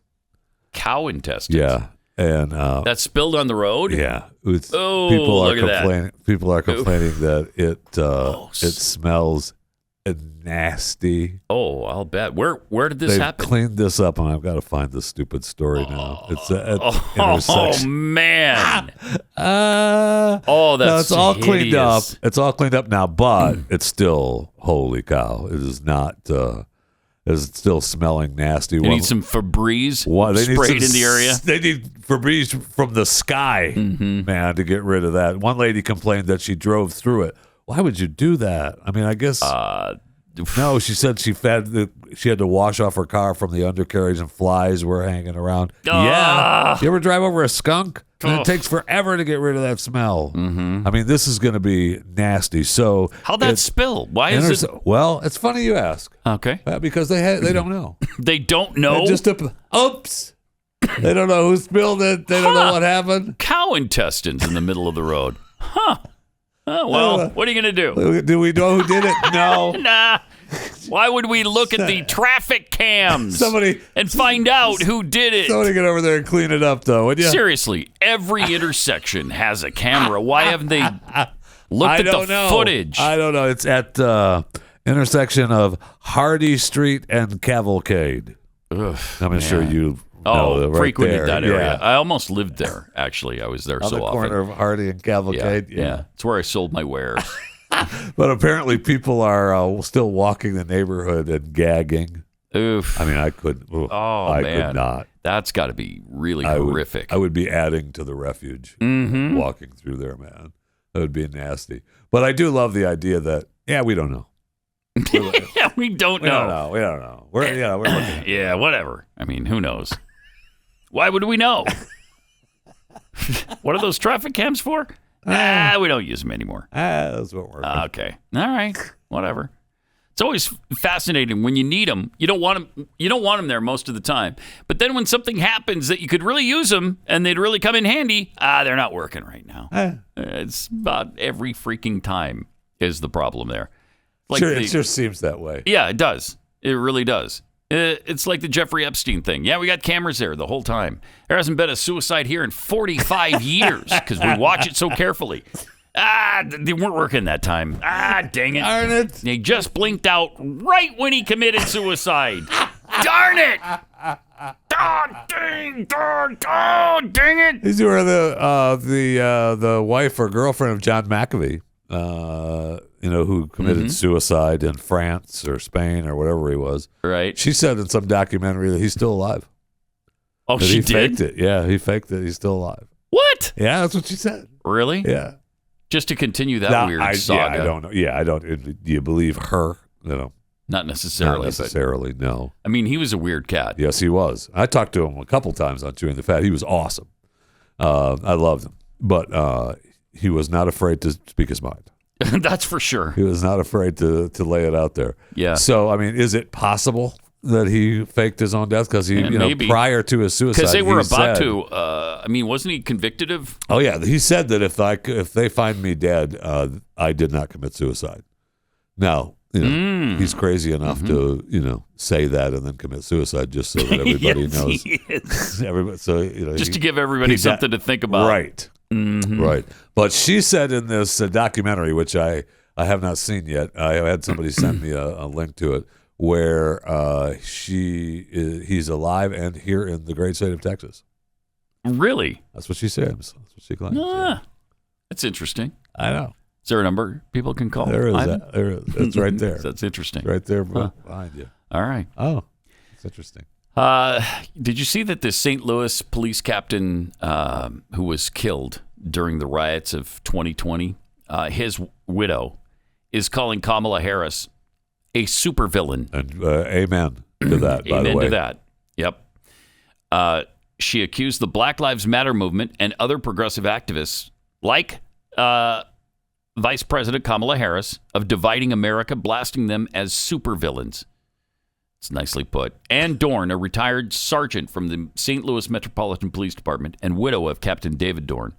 Cow intestines? Yeah. And that spilled on the road? Yeah. People are complaining. People are complaining that it smells nasty. Oh, I'll bet. Where did this happen? They've cleaned this up, and I've got to find this stupid story now. It's at intersection. Oh man. That's no, it's all hideous. cleaned up. It's all cleaned up now, but it's still, holy cow! It is not. It's still smelling nasty. You need some Febreze sprayed in the area. They need Febreze from the sky, man, to get rid of that. One lady complained that she drove through it. Why would you do that? I mean, I guess no. She said she had to wash off her car from the undercarriage, and flies were hanging around. Yeah, you ever drive over a skunk? And it takes forever to get rid of that smell. I mean, this is going to be nasty. So how'd that spill? Why is it? Well, it's funny you ask. Okay, because they don't know. They don't know. Oops. They don't know who spilled it. They don't know what happened. Cow intestines in the middle of the road. Huh. Oh, well, what are you going to do? Do we know who did it? No. Nah. Why would we look at the traffic cams and find out who did it? Somebody get over there and clean it up, though, would you? Seriously, every intersection has a camera. Why haven't they looked at the footage? I don't know. It's at intersection of Hardy Street and Cavalcade. Ugh, I'm sure you know right frequented there. that area. Yeah. I almost lived there, actually. I was there On so the often. corner of Hardy and Cavalcade. Yeah. It's where I sold my wares. But apparently people are still walking the neighborhood and gagging. Oof. I mean, I couldn't. I could not. That's got to be really horrific. I would be adding to the refuge walking through there, man. That would be nasty. But I do love the idea that, we don't know. Yeah, we don't know. We don't know. We're looking at Yeah, whatever. I mean, who knows? Why would we know? What are those traffic cams for? We don't use them anymore. Those won't work. Okay. All right. Whatever. It's always fascinating when you need them. You don't want them. You don't want them there most of the time. But then when something happens that you could really use them and they'd really come in handy, they're not working right now. It's about every freaking time is the problem there. Like it sure seems that way. Yeah, it does. It really does. It's like the Jeffrey Epstein thing. Yeah, we got cameras there the whole time. There hasn't been a suicide here in 45 years because we watch it so carefully. They weren't working that time. Dang it. Darn it. They just blinked out right when he committed suicide. Darn it. Dang it. These were the wife or girlfriend of John McAfee, who committed suicide in France or Spain or wherever he was. Right. She said in some documentary that he's still alive. Oh, that she he did? faked it. Yeah, he faked it. He's still alive. What? Yeah, that's what she said. Really? Yeah. Just to continue that weird saga. Yeah, I don't know. Yeah, I don't. Do you believe her? Not necessarily. Not necessarily, no. I mean, he was a weird cat. Yes, he was. I talked to him a couple times on Chewing the Fat. He was awesome. I loved him. But he was not afraid to speak his mind. That's for sure. He was not afraid to lay it out there. Yeah. So, I mean, is it possible that he faked his own death? Because maybe. Prior to his suicide, because they were about to. Wasn't he convicted of? Oh yeah, he said that if they find me dead, I did not commit suicide. Now, he's crazy enough to say that and then commit suicide just so that everybody Yes, knows. he is. Everybody, so just to give everybody something to think about. Right. Right. But she said in this documentary, which I have not seen yet, I had somebody send me a link to it, where he's alive and here in the great state of Texas. Really? That's what she says. That's what she claims. Yeah. That's interesting. I know. Is there a number people can call? There is. There is. It's right there. That's interesting. Right there behind you. All right. Oh, that's interesting. Did you see that the St. Louis police captain who was killed during the riots of 2020, his widow is calling Kamala Harris a supervillain? And amen to that, by the way. Amen to that. Yep. She accused the Black Lives Matter movement and other progressive activists, like Vice President Kamala Harris, of dividing America, blasting them as supervillains. It's nicely put. Ann Dorn, a retired sergeant from the St. Louis Metropolitan Police Department and widow of Captain David Dorn,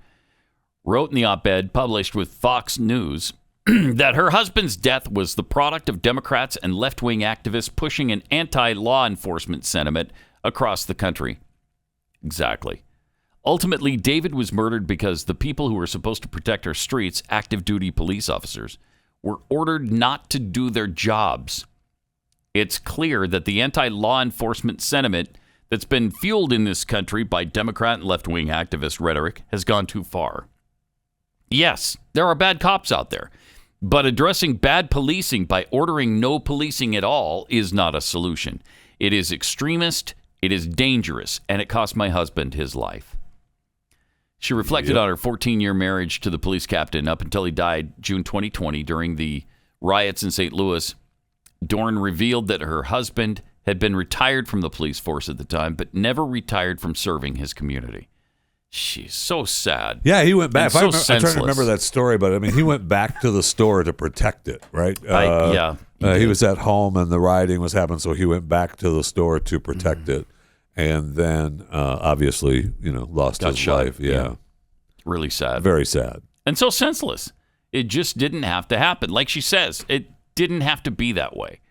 wrote in the op-ed published with Fox News that her husband's death was the product of Democrats and left-wing activists pushing an anti-law enforcement sentiment across the country. Exactly. Ultimately, David was murdered because the people who were supposed to protect our streets, active-duty police officers, were ordered not to do their jobs. It's clear that the anti-law enforcement sentiment that's been fueled in this country by Democrat and left-wing activist rhetoric has gone too far. Yes, there are bad cops out there, but addressing bad policing by ordering no policing at all is not a solution. It is extremist, it is dangerous, and it cost my husband his life. She reflected on her 14-year marriage to the police captain up until he died June 2020 during the riots in St. Louis. Dorn revealed that her husband had been retired from the police force at the time, but never retired from serving his community. She's so sad. Yeah, he went back. I'm trying to remember that story, but I mean, he went back to the store to protect it, right? He was at home and the rioting was happening, so he went back to the store to protect it, and then obviously, lost his life. Yeah, really sad. Very sad, and so senseless. It just didn't have to happen. Like she says, it didn't have to be that way.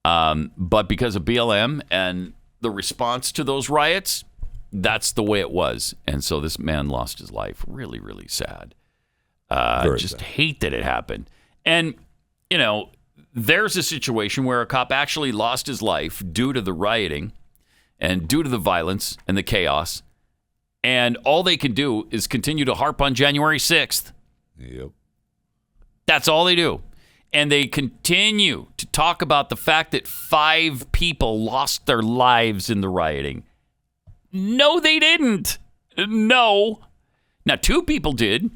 But because of BLM and the response to those riots, that's the way it was. And so this man lost his life. Really, really sad. Just hate that it happened. And, you know, there's a situation where a cop actually lost his life due to the rioting and due to the violence and the chaos. And all they can do is continue to harp on January 6th. Yep. That's all they do. And they continue to talk about the fact that 5 people lost their lives in the rioting. No, they didn't. No. Now, 2 people did.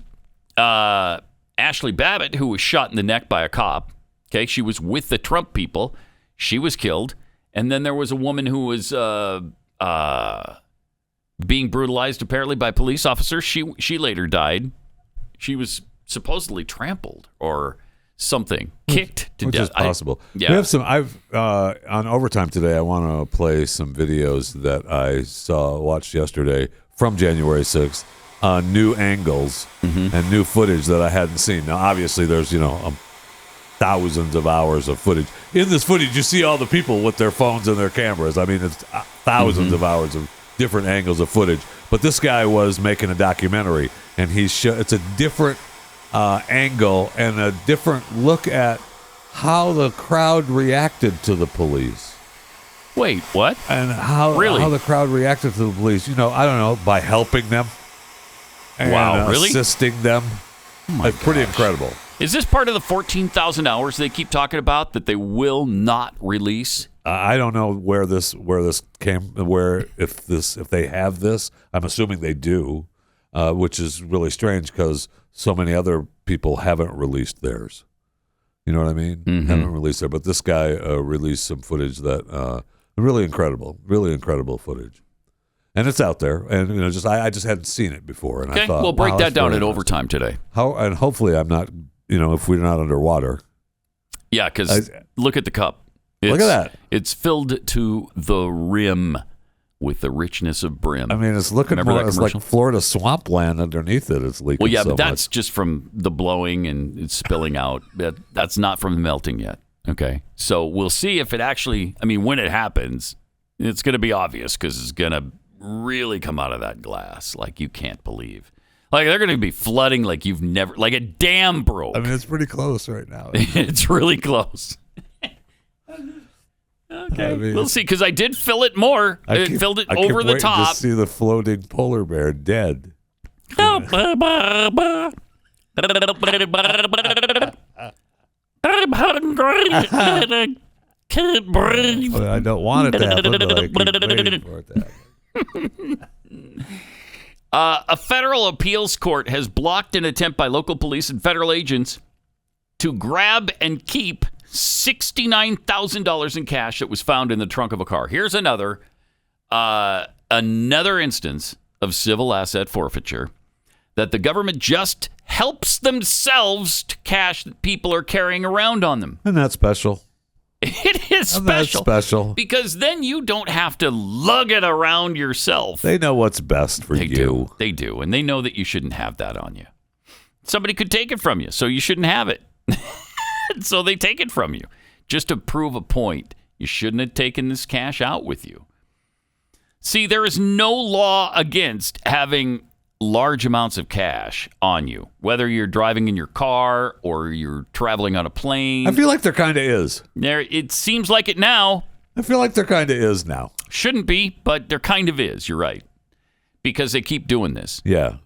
Ashley Babbitt, who was shot in the neck by a cop. Okay, she was with the Trump people. She was killed. And then there was a woman who was being brutalized, apparently, by police officers. She later died. She was supposedly trampled or something, kicked to which death. Is possible. Yeah. We have some. On overtime today, I want to play some videos that I watched yesterday from January 6th. New angles and new footage that I hadn't seen. Now, obviously, there's thousands of hours of footage. In this footage, you see all the people with their phones and their cameras. I mean, it's thousands of hours of different angles of footage. But this guy was making a documentary, and it's a different angle and a different look at how the crowd reacted to the police. Wait, what? And how the crowd reacted to the police. I don't know, by helping them. And really? Assisting them. It's pretty incredible. Is this part of the 14,000 hours they keep talking about that they will not release? I don't know where this came. If they have this, I'm assuming they do, which is really strange because so many other people haven't released theirs. You know what I mean? Mm-hmm. Haven't released theirs, but this guy released some footage that really incredible footage. And it's out there, and I just hadn't seen it before, and okay, I thought we'll break that down at nice. overtime today. And hopefully I'm not, if we're not underwater. Yeah, because look at the cup. Look at that. It's filled to the rim with the richness of brim. I mean, it's looking it's like Florida swampland underneath it. It's leaking. Well, yeah, so but that's much. just from the blowing and it's spilling out. That's not from the melting yet. Okay, so we'll see if it actually. I mean, when it happens, it's going to be obvious because it's going to really come out of that glass like you can't believe. Like they're going to be flooding like you've never, like a dam broke. I mean, it's pretty close right now. It's really close. Okay, we'll see. Because I did fill it more. I filled it over the top. To see the floating polar bear dead. I'm hungry. I can't breathe. I don't want it to happen, but I keep waiting for it to happen. A federal appeals court has blocked an attempt by local police and federal agents to grab and keep $69,000 in cash that was found in the trunk of a car. Here's another instance of civil asset forfeiture that the government just helps themselves to cash that people are carrying around on them. And that's special. It is special. That's special. Because then you don't have to lug it around yourself. They know what's best for you. They do. And they know that you shouldn't have that on you. Somebody could take it from you, so you shouldn't have it. So they take it from you. Just to prove a point, you shouldn't have taken this cash out with you. See, there is no law against having large amounts of cash on you, whether you're driving in your car or you're traveling on a plane. I feel like there kind of is. It seems like it now. I feel like there kind of is now. Shouldn't be, but there kind of is. You're right. Because they keep doing this. Yeah.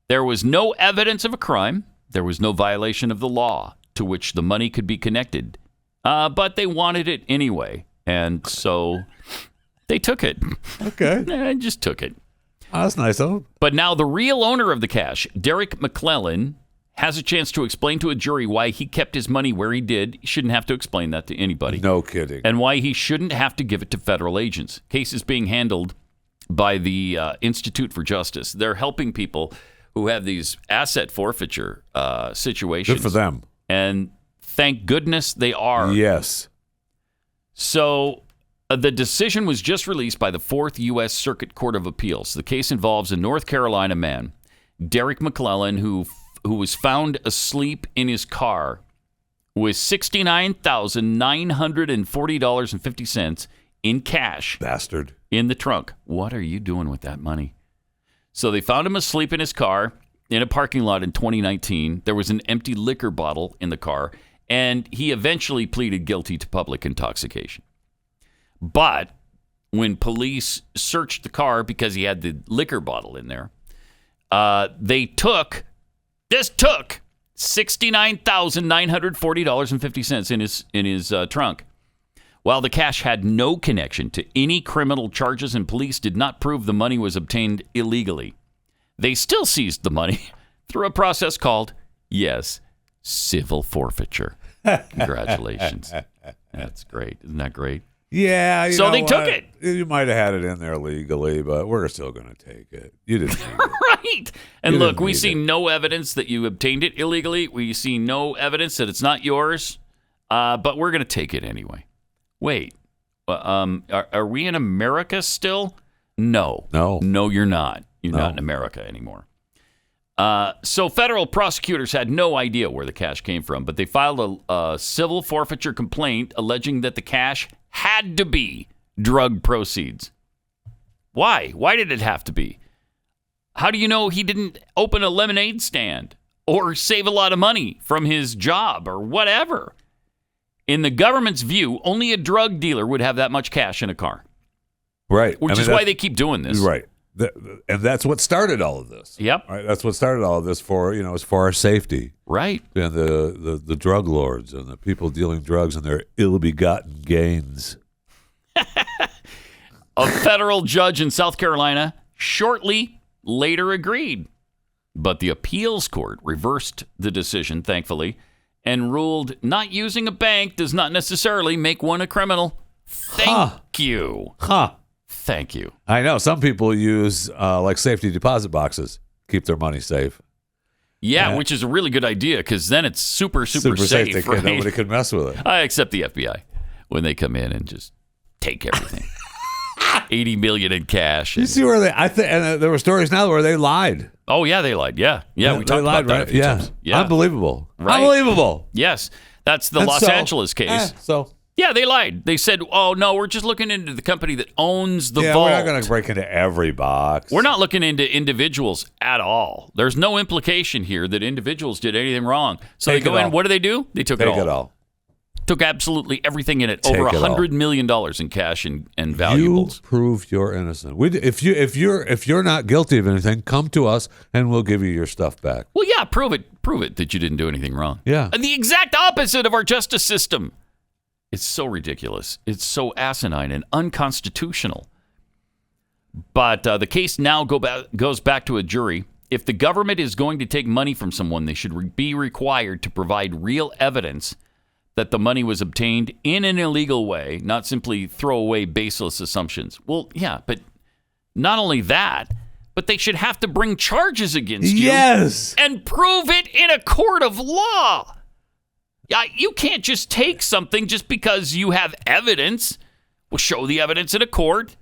There was no evidence of a crime. There was no violation of the law to which the money could be connected. But they wanted it anyway. And so they took it. Okay. They just took it. Oh, that's nice of them. But now the real owner of the cash, Derek McClellan, has a chance to explain to a jury why he kept his money where he did. He shouldn't have to explain that to anybody. No kidding. And why he shouldn't have to give it to federal agents. Case is being handled by the Institute for Justice. They're helping people who have these asset forfeiture situations. Good for them. And thank goodness they are. Yes. So the decision was just released by the 4th U.S. Circuit Court of Appeals. The case involves a North Carolina man, Derek McClellan, who was found asleep in his car with $69,940.50 in cash. Bastard. In the trunk. What are you doing with that money? So they found him asleep in his car in a parking lot in 2019. There was an empty liquor bottle in the car, and he eventually pleaded guilty to public intoxication. But when police searched the car because he had the liquor bottle in there, they took $69,940.50 in his trunk. While the cash had no connection to any criminal charges and police did not prove the money was obtained illegally, they still seized the money through a process called, yes, civil forfeiture. Congratulations. That's great. Isn't that great? Yeah. So they took it. You might have had it in there legally, but we're still going to take it. You didn't need it. Right. And look, we see no evidence that you obtained it illegally. We see no evidence that it's not yours, but we're going to take it anyway. Wait, are we in America still? No, you're not. You're not in America anymore. So federal prosecutors had no idea where the cash came from, but they filed a civil forfeiture complaint alleging that the cash had to be drug proceeds. Why? Why did it have to be? How do you know he didn't open a lemonade stand or save a lot of money from his job or whatever? In the government's view, only a drug dealer would have that much cash in a car. Right. Which is why they keep doing this. Right. And that's what started all of this. Yep. Right. That's what started all of this as for our safety. Right. And the drug lords and the people dealing drugs and their ill-begotten gains. A federal judge in South Carolina shortly later agreed. But the appeals court reversed the decision, thankfully, and ruled not using a bank does not necessarily make one a criminal. Thank you. Thank you. I know. Some people use like safety deposit boxes, keep their money safe. Yeah, which is a really good idea because then it's super safe. Right? Nobody can mess with it. Except the FBI when they come in and just take everything. $80 million in cash. You see where and there were stories now where they lied. Oh, yeah, they lied. Yeah, we talked about that a few times. Yeah. Unbelievable. Right. Unbelievable. Yes, that's the Los Angeles case. Yeah, they lied. They said, oh, no, we're just looking into the company that owns the vault. We're not going to break into every box. We're not looking into individuals at all. There's no implication here that individuals did anything wrong. So they go in, what do? They took it all. Took absolutely everything in it. Over $100 million in cash and valuables. You proved you're innocent. If you're not guilty of anything, come to us and we'll give you your stuff back. Well, yeah, prove it that you didn't do anything wrong. Yeah, and the exact opposite of our justice system. It's so ridiculous. It's so asinine and unconstitutional. But the case now goes back to a jury. If the government is going to take money from someone, they should be required to provide real evidence that the money was obtained in an illegal way, not simply throw away baseless assumptions. Well, yeah, but not only that, but they should have to bring charges against you. Yes. And prove it in a court of law. You can't just take something just because you have evidence. Well, show the evidence in a court,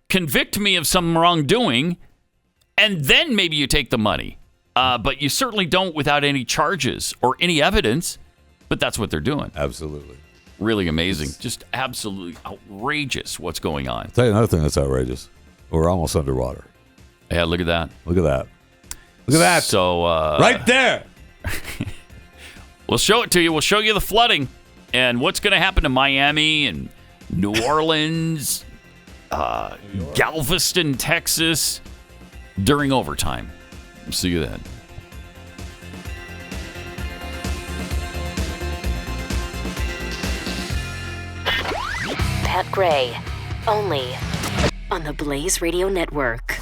convict me of some wrongdoing, and then maybe you take the money. But you certainly don't without any charges or any evidence. But that's what they're doing. Absolutely. Really amazing. Just absolutely outrageous what's going on. I'll tell you another thing that's outrageous. We're almost underwater. Yeah, look at that. Look at that. Look at that. So, right there. We'll show it to you. We'll show you the flooding and what's going to happen to Miami and New Orleans, Galveston, Texas during overtime. See you then. Pat Gray, only on the Blaze Radio Network.